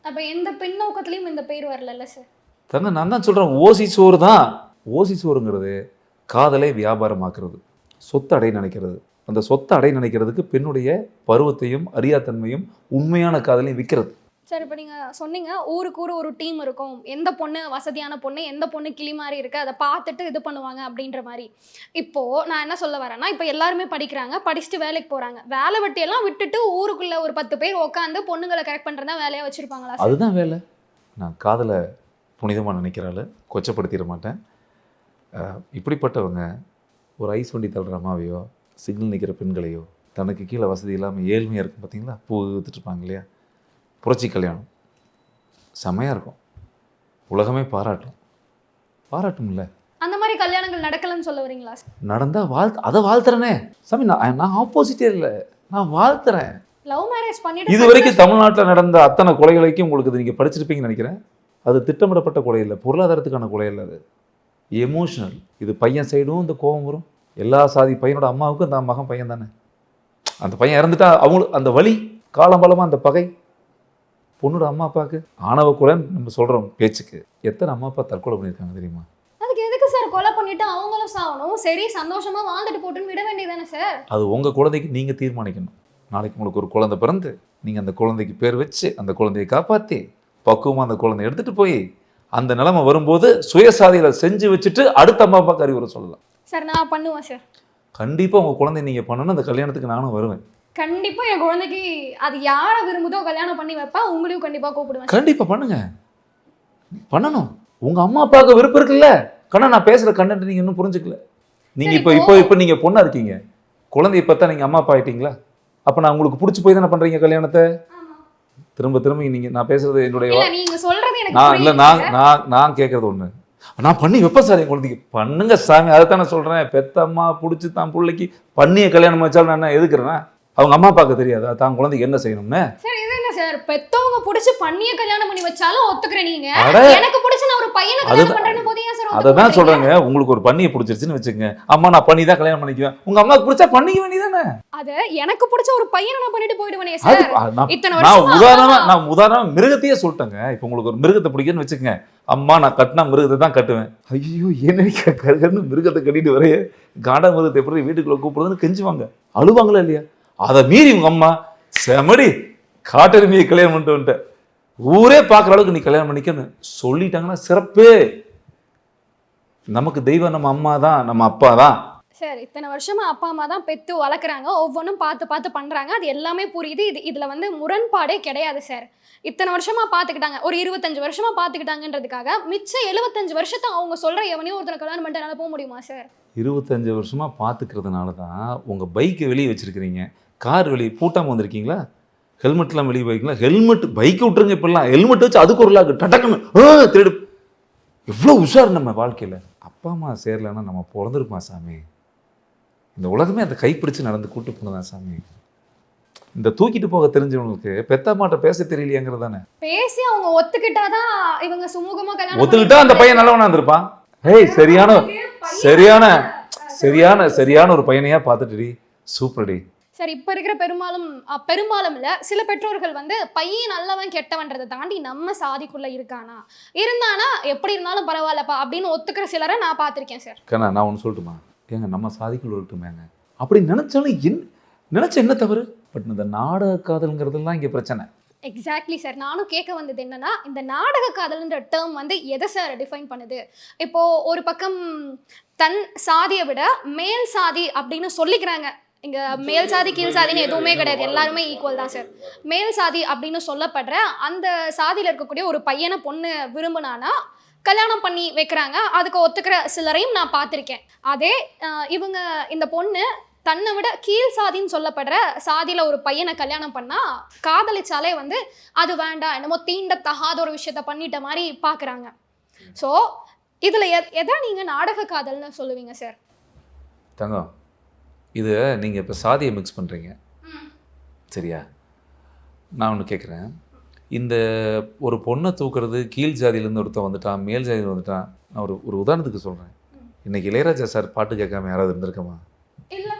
அப்போ எந்த பின்னோக்கத்துலேயும் இந்த பேர் வரல சார். தங்க நான் தான் சொல்கிறேன், ஓசி சோறு தான். ஓசி சோறுங்கிறது காதலை வியாபாரமாக்குறது, சொத்தை அடைய நினைக்கிறது. அந்த சொத்தை அடைய நினைக்கிறதுக்கு பெண்ணுடைய பருவத்தையும் அறியாத்தன்மையும் உண்மையான காதலையும் விற்கிறது. சார், இப்போ நீங்கள் சொன்னீங்க ஊருக்கு ஒரு டீம் இருக்கும், எந்த பொண்ணு வசதியான பொண்ணு, எந்த பொண்ணு கிளி மாதிரி இருக்குது, அதை பார்த்துட்டு இது பண்ணுவாங்க அப்படின்ற மாதிரி. இப்போது நான் என்ன சொல்ல வரேன்னா, இப்போ எல்லாருமே படிக்கிறாங்க, படிச்சுட்டு வேலைக்கு போகிறாங்க, வேலை வெட்டியெல்லாம் விட்டுட்டு ஊருக்குள்ளே ஒரு 10 பேர் உட்காந்து பொண்ணுங்களை கரெக்ட் பண்ணுறதா வேலையாக வச்சுருப்பாங்களா? அதுதான் வேலை. நான் காதலை புனிதமாக நினைக்கிறாள், கொச்சப்படுத்திட மாட்டேன். இப்படிப்பட்டவங்க ஒரு ஐஸ் வண்டி தள்ளுற அம்மாவையோ, சிக்னல் நிற்கிற பெண்களையோ, தனக்கு கீழே வசதி இல்லாமல் ஏழ்மையாக இருக்கும் பார்த்தீங்களா, பூ விற்றுட்டு இருப்பாங்க இல்லையா, புரட்சி கல்யாணம் செம்மையாக இருக்கும், உலகமே பாராட்டும் இல்லை. அந்த மாதிரி கல்யாணங்கள் நடக்கலன்னு சொல்ல வரீங்களா? நடந்தால் அதை வாழ்த்துறேனே சாமி. நான் ஆப்போசிட்டே இல்லை, நான் வாழ்த்துறேன். லவ் மேரேஜ் பண்ணிட்டு இது வரைக்கும் தமிழ்நாட்டில் நடந்த அத்தனை கொலைகளைக்கும் உங்களுக்கு நீங்கள் படிச்சிருப்பீங்கன்னு நினைக்கிறேன். அது திட்டமிடப்பட்ட கொலை இல்லை, பொருளாதாரத்துக்கான கொலை இல்லை. அது எமோஷனல். இது பையன் சைடும் இந்த கோபம் வரும். எல்லா சாதி பையனோட அம்மாவுக்கும் அந்த மகன் பையன் தானே. அந்த பையன் இறந்துட்டா அவங்களுக்கு அந்த வலி, காலம்பலமாக அந்த பகை. பொண்ணோட அம்மா அப்பாவுக்கு ஆணவ கொலைன்னு நம்ம சொல்கிறோம் பேச்சுக்கு. எத்தனை அம்மா அப்பா தற்கொலை பண்ணியிருக்காங்க தெரியுமா? அதுக்கு எதுக்கு சார் கொலை பண்ணிட்டு அவங்களும் சாகணும்? சரி, சந்தோஷமா வாழ்ந்துட்டு போட்டுன்னு விட வேண்டியதானே சார்? அது உங்கள் குழந்தைக்கு நீங்கள் தீர்மானிக்கணும். நாளைக்கு உங்களுக்கு ஒரு குழந்தை பிறந்து நீங்கள் அந்த குழந்தைக்கு பேர் வச்சு அந்த குழந்தையை காப்பாற்றி பக்குவமாக அந்த குழந்தைய எடுத்துகிட்டு போய் அந்த நிலைமை வரும்போது சுயசாதியில் செஞ்சு வச்சுட்டு அடுத்த அம்மா அப்பாவுக்கு அறிவுரை சொல்லலாம். சார் நான் பண்ணுவேன் சார். கண்டிப்பாக உங்கள் குழந்தைய நீங்கள் பண்ணணும். அந்த கல்யாணத்துக்கு நானும் வருவேன். கண்டிப்பா என் குழந்தைக்கு அது யாரை விரும்புதோ கல்யாணம் பண்ணி வைப்பா. உங்களையும் கண்டிப்பா கூப்பிடுவேன். கண்டிப்பாக பண்ணுங்க, பண்ணணும். உங்கள் அம்மா அப்பாவுக்கு விருப்பம் இருக்குல்ல. கண்ணா நான் பேசுகிற கண்டென்ட் நீங்கள் இன்னும் புரிஞ்சுக்கல. நீங்கள் இப்போ இப்போ இப்போ நீங்கள் பொண்ணாக இருக்கீங்க, குழந்தைய பார்த்தா நீங்கள் அம்மா அப்பா ஆயிட்டீங்களா? அப்போ நான் உங்களுக்கு பிடிச்சி போய் தானே பண்ணுறீங்க கல்யாணத்தை. திரும்ப திரும்ப நீங்கள் நான் பேசுறது என்னுடைய இல்ல, நீங்க சொல்றது எனக்கு நான் இல்லை புரியுது நான் சார். நான் கேட்குறது ஒன்று. நான் பண்ணி வைப்பேன் சார் என் குழந்தைக்கு. பண்ணுங்க சாமி, அதை தானே சொல்கிறேன். பெத்த அம்மா பிடிச்சி தான் பிள்ளைக்கு பண்ணிய கல்யாணம் வச்சாலும் நான் என்ன எதுக்குறேன்னா அவங்க அம்மா அப்பாவுக்கு தெரியாதா தான் குழந்தைக்கு என்ன செய்யணும்னு? சார் இது என்ன சார், பெத்தவங்க புடிச்சு பண்ணிய கல்யாணம் பண்ணி வச்சாலும் ஒத்துக்கிறேன். நீங்க அட, எனக்கு புடிச்சு நான் ஒரு பையனை கல்யாணம் பண்றேன்னு போது ஏன் சார் அதை ஒத்துக்க தான் மாட்டீங்க? சொல்கிறேங்க. உங்களுக்கு ஒரு பண்ணியை பிடிச்சிருச்சுன்னு வச்சுக்கோங்க, அம்மா நான் பண்ணி தான் கல்யாணம் பண்ணிக்குவேன். உங்கள் அம்மாவுக்கு பிடிச்சா பண்ணிக்க வேண்டியதானே. அது எனக்கு பிடிச்ச ஒரு பையனை நான் பண்ணிட்டு போயிடுவேனே அது சார். இத்தனை நான் வருஷமா நான் உதாரணமா மிருகத்தையே சொல்லிட்டேங்க. இப்போ உங்களுக்கு ஒரு மிருகத்தை பிடிக்குன்னு வச்சுக்கோங்க, அம்மா நான் கட்டினா மிருகத்தை தான் கட்டுவேன். ஐயோ என்ன கருகன்னு மிருகத்தை கட்டிட்டு வரைய காண்டா மிருகத்தை எப்படி வீட்டுக்குள்ள கூப்பிடுறதுன்னு கெஞ்சுவாங்க, அழுவாங்களா இல்லையா? அதை மீறி உங்க அம்மா செமடி காட்டெருமையை கல்யாணம் பண்ணிட்டு வந்துட்ட, ஊரே பார்க்குற அளவுக்கு நீ கல்யாணம் பண்ணிக்கன்னு சொல்லிட்டாங்கன்னா சிறப்பே. நமக்கு தெய்வம் நம்ம அம்மா தான், நம்ம அப்பா தான். சார் இத்தனை வருஷமா அப்பா அம்மா தான் பெத்து வளர்க்குறாங்க, ஒவ்வொன்றும் பார்த்து பார்த்து பண்றாங்க. அது எல்லாமே புரியுது. இதுல வந்து முரண்பாடே கிடையாது சார். இத்தனை வருஷமா பார்த்துக்கிட்டாங்க, ஒரு 25 வருஷமா பார்த்துக்கிட்டாங்கன்றதுக்காக மிச்சம் 75 வருஷத்தை அவங்க சொல்ற எவனையும் ஒருத்தனை கல்யாணம் பண்ணிட்டு என்னால போக முடியுமா சார்? 25 வருஷமா பார்த்துக்கிறதுனால தான் உங்க பைக்கை வெளியே வச்சிருக்கிறீங்க, கார் வெளியே பூட்டாமல் வந்திருக்கீங்களா, ஹெல்மெட்லாம் வெளியே வைக்கீங்களா. ஹெல்மெட் பைக்கை விட்டுருங்க, இப்பெல்லாம் ஹெல்மெட் வச்சு அதுக்கு ஒரு லாக்கு டட்டக்குன்னு திருடு. எவ்வளோ உஷார் நம்ம வாழ்க்கையில். அப்பா அம்மா சேரலைன்னா நம்ம பிறந்திருப்போம் சாமி. இந்த உலகமே அந்த கைப்பிடிச்சு நடந்து கூட்டு போனதான் சாமி. இந்த தூக்கிட்டு போக தெரிஞ்சவங்களுக்கு பெத்த அம்மாட்ட பேச தெரியலையாங்கிறது தானே. பேசி அவங்க ஒத்துக்கிட்டாதான் இவங்க சுமூகமா கல்யாணம் ஒத்துக்கிட்டா அந்த பையன் நல்லவனா இருந்திருப்பான். ஏய் சரியான சரியான சரியான சரியான ஒரு பையனையா பார்த்துட்டுடி, சூப்பர்டி. சரி, இப்ப இருக்கிற பெரும்பாலும் இல்ல சில பெற்றோர்கள் வந்து பையன் நல்லவன் கெட்டவன்றதை தாண்டி நம்ம சாதிக்குள்ள இருக்கானா இருந்தானா எப்படி இருந்தாலும் பரவாயில்லப்பா அப்படின்னு ஒத்துக்கிற சிலரை நான் பார்த்திருக்கேன் சார். கண்ணா நான் ஒன்று சொல்லட்டுமா? ஏங்க நம்ம சாதிக்குள்ள இருக்கட்டுமேங்க, அப்படி நினைச்சாலும் நினைச்ச என்ன தவறு? பட் இந்த நாடக காதல்ங்கிறதுலாம் இங்கே பிரச்சனை. Exactly sir. நானும் கேட்க வந்தது என்னன்னா, இந்த நாடக காதல்ன்ற டேர்ம் வந்து எதை சார் டிஃபைன் பண்ணுது? இப்போ ஒரு பக்கம் தன் சாதியை விட மேல் சாதி அப்படின்னு சொல்லிக்கிறாங்க. இங்க மேல் சாதி கீழ் சாதின்னு எதுவுமே கிடையாது, எல்லாருமே ஈக்குவல் தான் சார். மேல் சாதி அப்படின்னு சொல்லப்படுற அந்த சாதியில இருக்கக்கூடிய ஒரு பையனை பொண்ணு விரும்பினானா கல்யாணம் பண்ணி வைக்கிறாங்க. அதுக்கு ஒத்துக்கிற சிலரையும் நான் பார்த்துருக்கேன். அதே இவங்க இந்த பொண்ணு தன்னை விட கீழ் சாதின்னு சொல்லப்படுற சாதியில ஒரு பையனை கல்யாணம் பண்ணா காதலிச்சாலே வந்து அது வேண்டாம், என்னமோ தீண்டத்தகாத ஒரு விஷயத்த பண்ணிட்ட மாதிரி பார்க்குறாங்க. ஸோ இதுல எதை நீங்க நாடக காதல்னு சொல்லுவீங்க சார்? தங்கம், இது நீங்கள் இப்போ சாதியை மிக்ஸ் பண்ணுறீங்க சரியா? நான் ஒன்று கேட்குறேன். இந்த ஒரு பொண்ணை தூக்குறது கீழ் ஜாதியிலேருந்து ஒருத்தன் வந்துட்டான், மேல் ஜாதியில் வந்துட்டான். நான் ஒரு உதாரணத்துக்கு சொல்கிறேன். இன்றைக்கி இளையராஜா சார் பாட்டு கேட்காம யாராவது இருந்திருக்கமா? இல்ல.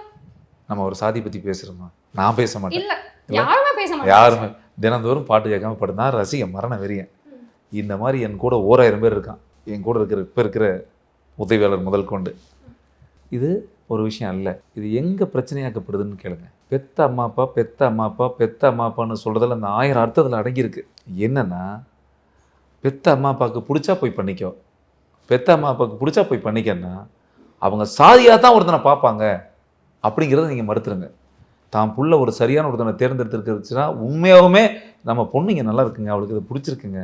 நம்ம ஒரு சாதி பற்றி பேசுகிறோமா? நான் பேச மாட்டேன். இல்ல, யாருமே பேச மாட்டாங்க. யாருமே தினந்தோறும் பாட்டு கேட்காம படுனா ரசிகன் மரண வெறியன். இந்த மாதிரி என் கூட 1000 பேர் இருக்கான், என் கூட இப்போ இருக்கிற உதவியாளர் முதல் கொண்டு. இது ஒரு விஷயம் அல்ல. இது எங்கே பிரச்சனையாக்கப்படுதுன்னு கேளுங்க. பெத்த அம்மா அப்பா பெத்த அம்மா அப்பா பெத்த அம்மா அப்பான்னு சொல்கிறதுல அந்த 1000 அர்த்தத்தில் அடங்கியிருக்கு. என்னென்னா, பெத்த அம்மா அப்பாவுக்கு பிடிச்சா போய் பண்ணிக்கோ, பெத்த அம்மா அப்பாவுக்கு பிடிச்சா போய் பண்ணிக்கன்னா அவங்க சாதியாக தான் ஒருத்தனை பார்ப்பாங்க அப்படிங்கிறத நீங்கள் மறுத்துருங்க. தான் புள்ள ஒரு சரியான ஒருத்தனை தேர்ந்தெடுத்துருக்குச்சுன்னா உண்மையாகவுமே நம்ம பொண்ணு இங்கே நல்லா இருக்குங்க, அவளுக்கு இது பிடிச்சிருக்குங்க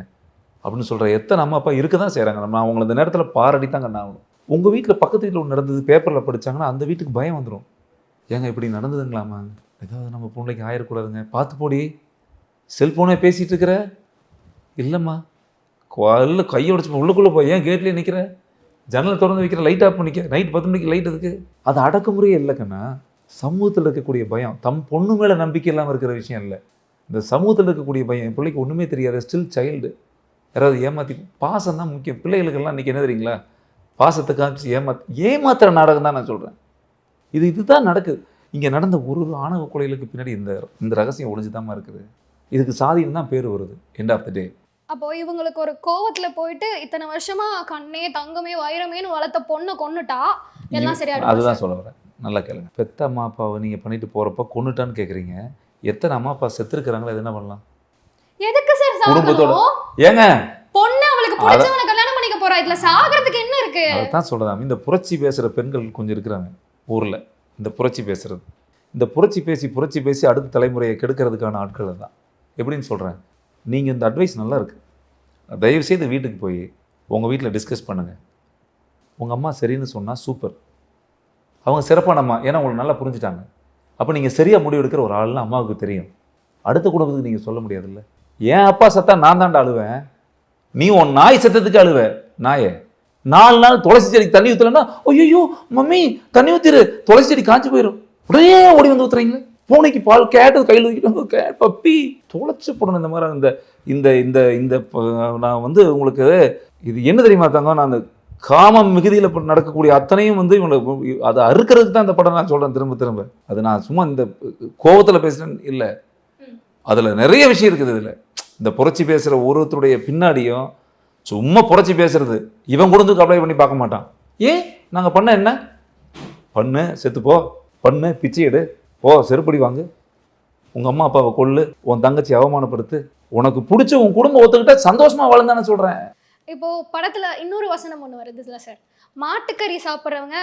அப்படின்னு சொல்கிற எத்தனை அம்மா அப்பா இருக்க தான் செய்கிறாங்க. நம்ம அவங்கள இந்த நேரத்தில் பாராட்டி தாங்க நான் ஆகணும். உங்கள் வீட்டில் பக்கத்து வீட்டில் ஒன்று நடந்தது பேப்பரில் படித்தாங்கன்னா அந்த வீட்டுக்கு பயம் வந்துடும். ஏங்க இப்படி நடந்ததுங்களாமா, ஏதாவது நம்ம பிள்ளைக்கு ஆயிடக்கூடாதுங்க, பார்த்து போடி, செல்ஃபோனே பேசிகிட்டு இருக்கிற, இல்லைம்மா இல்லை கையை உடச்சு உள்ளுக்குள்ளே போய் ஏன் கேட்லேயே நிற்கிற, ஜன்னல் திறந்து வைக்கிற, லைட் ஆஃப் பண்ணிக்க, நைட் 10 மணிக்கு லைட் இருக்குது. அது அடக்குமுறையே இல்லைக்கண்ணா. சமூகத்தில் இருக்கக்கூடிய பயம், தம் பொண்ணு மேலே நம்பிக்கை இல்லாமல் இருக்கிற விஷயம் இல்லை. இந்த சமூகத்தில் இருக்கக்கூடிய பயம். என் பிள்ளைக்கு ஒன்றுமே தெரியாது, ஸ்டில் சைல்டு, யாராவது ஏமாற்றி, பாசம் தான் முக்கியம். பிள்ளைகளுக்கெல்லாம் இன்றைக்கி என்ன தெரியுங்களா, பாசத்தை காமிச்சு ஏமாத்துற நாடகம் தான் நான் சொல்கிறேன். இதுதான் நடக்குது. இங்கே நடந்த ஒரு ஆணவ கொலைகளுக்கு பின்னாடி இந்த ரகசியம் ஒளிஞ்சுதாம்மா இருக்குது. இதுக்கு சாதின்னு தான் பேர் வருது எண்ட் ஆஃப் த டே. அப்போ இவங்களுக்கு ஒரு கோவத்துல போயிட்டு இத்தனை வருஷமா கண்ணே தங்கமே வைரமேன்னு வளர்த்த பொண்ணு கொன்னுட்டா எல்லாம் சரியா இருக்கும். அதுதான் சொல்ல வரேன். நல்லா கேளுங்க. பெத்த அம்மா அப்பாவை நீங்கள் பண்ணிட்டு போகிறப்ப கொன்னுட்டான்னு கேட்குறீங்க. எத்தனை அம்மா அப்பா செத்துருக்குறாங்களோ அது என்ன பண்ணலாம்? எதுக்கு சார் குடும்பத்தோட ஏங்க பொண்ணு அவளுக்கு பிடிச்சவனை கல்யாணம் பண்ணிக்க போறா, இதுல சாகிறதுக்கு என்ன இருக்கு? அதான் சொல்றேன். இந்த புரட்சி பேசுற பெண்கள் கொஞ்சம் இருக்கிறாங்க ஊர்ல. இந்த புரட்சி பேசுறது, இந்த புரட்சி பேசி அடுத்த தலைமுறையை கெடுக்கிறதுக்கான ஆட்கள் தான். எப்படின்னு சொல்றேன், நீங்க இந்த அட்வைஸ் நல்லா இருக்கு. தயவு செய்து வீட்டுக்கு போய் உங்க வீட்டில் டிஸ்கஸ் பண்ணுங்க. உங்க அம்மா சரின்னு சொன்னா சூப்பர், அவங்க சிறப்பான அம்மா, ஏன்னா உங்களை நல்லா புரிஞ்சுட்டாங்க. அப்போ நீங்கள் சரியாக முடிவு எடுக்கிற ஒரு ஆள்னு அம்மாவுக்கு தெரியும். அடுத்த குடும்பத்துக்கு நீங்கள் சொல்ல முடியாதுல்ல. என் அப்பா சத்தா நான் தாண்டா அழுவேன், நீ உன் நாய் சத்தத்துக்கு அழுவ. நாயே 4 நாள் துளசி செடிக்கு தண்ணி ஊற்றலன்னா ஐயோ மம்மி தண்ணி ஊற்றிரு, துளசி செடி காய்ச்சி போயிடும், உடனே ஓடி வந்து ஊற்றுறீங்களே. பூனைக்கு பால் கேட்டது கையில் ஊற்றிட்டு பப்பி தொலைச்சி போடணும். இந்த மாதிரி இந்த இந்த இந்த நான் வந்து உங்களுக்கு இது என்ன தெரியுமா தாங்க, நான் அந்த காமம் மிகுதியில் நடக்கக்கூடிய அத்தனையும் வந்து இவங்களை அதை அறுக்கிறதுக்கு தான் இந்த படம் நான் சொல்கிறேன் திரும்ப திரும்ப. அது நான் சும்மா இந்த கோபத்தில் பேசுகிறேன் இல்லை, அதில் நிறைய விஷயம் இருக்குது. இதில் இந்த புரட்சி பேசுகிற ஒருத்தருடைய பின்னாடியும் சும்மா புரட்சி பேசுறது இவன் கொடுத்து அப்ளை பண்ணி பார்க்க மாட்டான். ஏன் நாங்கள் பண்ண என்ன பண்ணு, செத்துப்போ, பண்ணு, பிச்சை எடு, போ, செருப்படி வாங்கு, உங்கள் அம்மா அப்பாவை கொல்லு, உன் தங்கச்சி அவமானப்படுத்து, உனக்கு பிடிச்ச உன் குடும்பம் ஒத்துக்கிட்ட சந்தோஷமா வாழ்ந்தானே சொல்கிறேன். இப்போ படத்துல இன்னொரு வசனம் ஒன்று வருதுல்ல சார், மாட்டுக்கறி சாப்பிட்றவங்க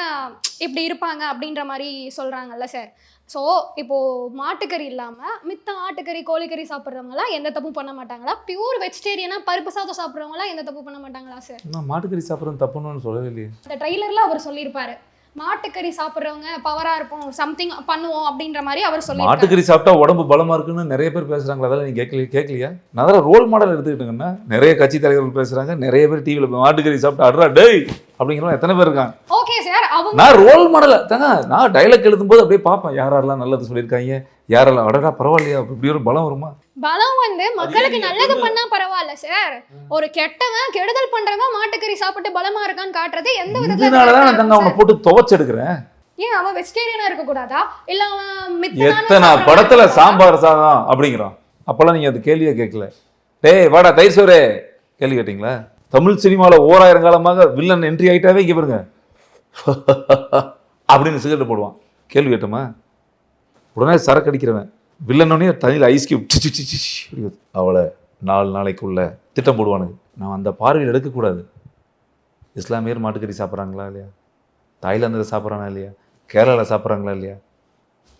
இப்படி இருப்பாங்க அப்படின்ற மாதிரி சொல்றாங்கல்ல சார். ஸோ இப்போ மாட்டுக்கறி இல்லாமல் மித்த ஆட்டுக்கறி கோழிக்கறி சாப்பிட்றவங்களாம் எந்த தப்பும் பண்ண மாட்டாங்களா? பியூர் வெஜிடேரியனாக பருப்பு சாதம் சாப்பிட்றவங்களாம் எந்த தப்பு பண்ண மாட்டாங்களா சார்? நான் மாட்டுக்கறி சாப்பிட்றது தப்புன்னு சொல்லவே இல்லையே. இந்த ட்ரெய்லரில் அவர் சொல்லியிருப்பாரு, மாட்டுக்கறி சாப்பிட்றவங்க பவரா இருப்போம், சம்திங் பண்ணுவோம் அப்படின்ற மாதிரி அவர் சொல்லி. மாட்டுக்கறி சாப்பிட்டா உடம்பு பலமா இருக்குன்னு நிறைய பேர் பேசுறாங்க, அதெல்லாம் நீங்க கேட்கலையா? நான் அதெல்லாம் ரோல் மாடல் எடுத்துக்கிட்டீங்கன்னா நிறைய கட்சி தலைவர்கள் பேசுறாங்க, நிறைய பேர் டிவியில் மாட்டுக்கறி சாப்பிட்டா அட்ரா டேய் அப்படிங்கிறவங்க எத்தனை பேர் இருக்காங்க. ஓகே சார், நான் ரோல் மாடல் தாங்க. நான் டைலாக் எழுதும்போது அப்படியே பார்ப்பேன், யாரெல்லாம் நல்லது சொல்லியிருக்காங்க, யாரெல்லாம் அடடா பரவாயில்லையா, இப்படி ஒரு பலம் வருமா? பலம் வந்து மக்களுக்கு நல்லது பண்ணா பரவாயில்ல சார், ஒரு கெட்டவன் கெடுதல் பண்றவன் மாட்டுக்கறி சாப்பிட்டு பலமா இருக்கான்னு காட்டுறது எந்த விதத்துலதான் நான் தங்க அவனை போட்டு துவைச்சு எடுக்கிறேன். ஏன் அவன் வெஜிடேரியனா இருக்க கூடாதா? இல்ல அவன் எத்தனை படத்துல சாம்பார் சாதம் அப்படிங்கிறான், அப்பெல்லாம் நீங்க அது கேள்வியே கேட்கல. டேய் வாடா தயிர் சோறு கேள்வி கேட்டீங்களா? தமிழ் சினிமாவில் 1000 காலமாக வில்லன் என்ட்ரி ஆகிட்டாவே இங்கே பாருங்க அப்படின்னு சிகரெட் போடுவான். கேள்வி கேட்டோமா? உடனே சரக்கு அடிக்கிறவன் வில்லனோடனே தண்ணியில் ஐஸ் கியூப் அவளை 4 நாளைக்குள்ள திட்டம் போடுவானுங்க. நான் அந்த பார்வையில் எடுக்கக்கூடாது. இஸ்லாமியர் மாட்டுக்கறி சாப்பிட்றாங்களா இல்லையா, தாய்லாந்தில் சாப்பிட்றானா இல்லையா, கேரளாவில் சாப்பிட்றாங்களா இல்லையா,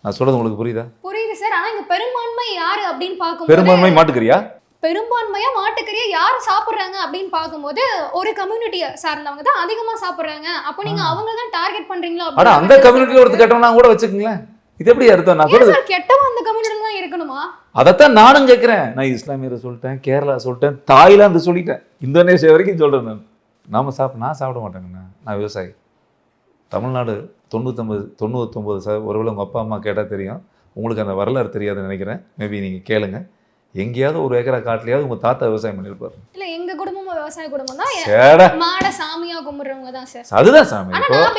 நான் சொல்றது உங்களுக்கு புரியுதா? புரியுது சார். ஆனால் இங்கே பெரும்பான்மை யாரு அப்படின்னு பார்க்கும், பெரும்பான்மை மாட்டுக்கறியா, பெரும்பான்மையா மாட்டுக்கறியை யார் சாப்பிட்றாங்க அப்படின்னு பார்க்கும்போது ஒரு கம்யூனிட்டியை சார்ந்தவங்க தான் அதிகமாக சாப்பிட்றாங்க. அப்போ நீங்க அவங்க தான் டார்கெட் பண்றீங்களோ? ஆனா அந்த கம்யூனிட்டியில் ஒருத்தர் கேட்டவனா கூட வச்சுக்கோங்களேன், இது எப்படி அர்த்தம்? நான் சொல்றது கெட்டவன் அந்த கம்யூனிட்டில தான் இருக்கணுமா? அதைத்தான் நானும் கேட்கிறேன். நான் இஸ்லாமியரை சொல்லிட்டேன், கேரளா சொல்லிட்டேன், தாய்லாந்து சொல்லிட்டேன், இந்தோனேஷியா வரைக்கும் சொல்றேன். நான் சாப்பிட மாட்டேங்கண்ணா, நான் விவசாயி. தமிழ்நாடு 99 ஒருவேளை உங்கள் அப்பா அம்மா கேட்டால் தெரியும், உங்களுக்கு அந்த வரலாறு தெரியாதுன்னு நினைக்கிறேன். மேபி நீங்கள் கேளுங்க, எங்கேயாவது ஒரு ஏக்கரா காட்டிலையாவது உங்கள் தாத்தா விவசாயம் பண்ணியிருப்பார். இல்லை, எங்கள் குடும்பமும் விவசாய குடும்பம் தான், மாட சாமியா கும்பிடுறவங்க தான் சார். அதுதான் சாமி.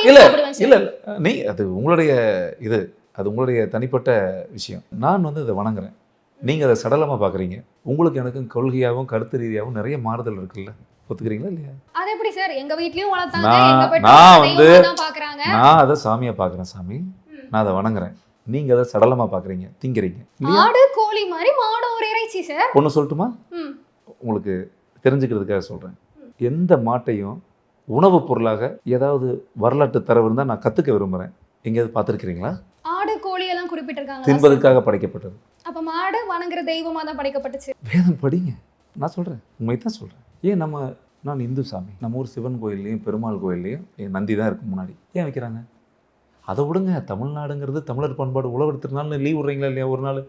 இல்லை இல்லை நீ அது உங்களுடைய இது, அது உங்களுடைய தனிப்பட்ட விஷயம். நான் வந்து அதை வணங்குறேன், நீங்கள் அதை சடலமாக பார்க்குறீங்க. உங்களுக்கு எனக்கும் கொள்கையாகவும் கருத்து ரீதியாகவும் நிறைய மாறுதல் இருக்குல்ல, ஒத்துக்கிறீங்களா இல்லையா? அது எப்படி சார்? எங்க வீட்லயும் வளர்த்தாங்க, நான் வந்து நான் அதை சாமியா பார்க்குறேன் சாமி, நான் அதை வணங்குறேன். நீங்க அதை சடலமா பாக்குறீங்க, திங்கிறீங்க. ஆடு கோழி மாதிரி மாடு ஒரு இறைச்சி சார். ஒன்று சொல்லட்டுமா? உங்களுக்கு தெரிஞ்சுக்கிறதுக்காக சொல்றேன். எந்த மாட்டையும் உணவு பொருளாக ஏதாவது வரலாற்று தரவு இருந்தால் நான் கத்துக்க விரும்புறேன். எங்கேயாவது பார்த்துருக்கிறீங்களா? ஆடு கோழி எல்லாம் குறிப்பிட்டிருக்காங்க, தின்பதற்காக படைக்கப்பட்டது. அப்ப மாடு வணங்குற தெய்வமா தான் படைக்கப்பட்டுச்சு. வேதம் படிங்க, நான் சொல்றேன், உண்மை தான் சொல்றேன். ஏன் நான் இந்து சாமி, நம்ம ஊர் சிவன் கோயில்லையும் பெருமாள் கோயில்லையும் நந்தி தான் இருக்கு முன்னாடி, ஏன் வைக்கிறாங்க? அதை விடுங்க. தமிழ்நாடுங்கிறது தமிழர் பண்பாடு, உழவர் திருநாள்னு லீவ் விடுறீங்களா இல்லையா? ஒரு நாள்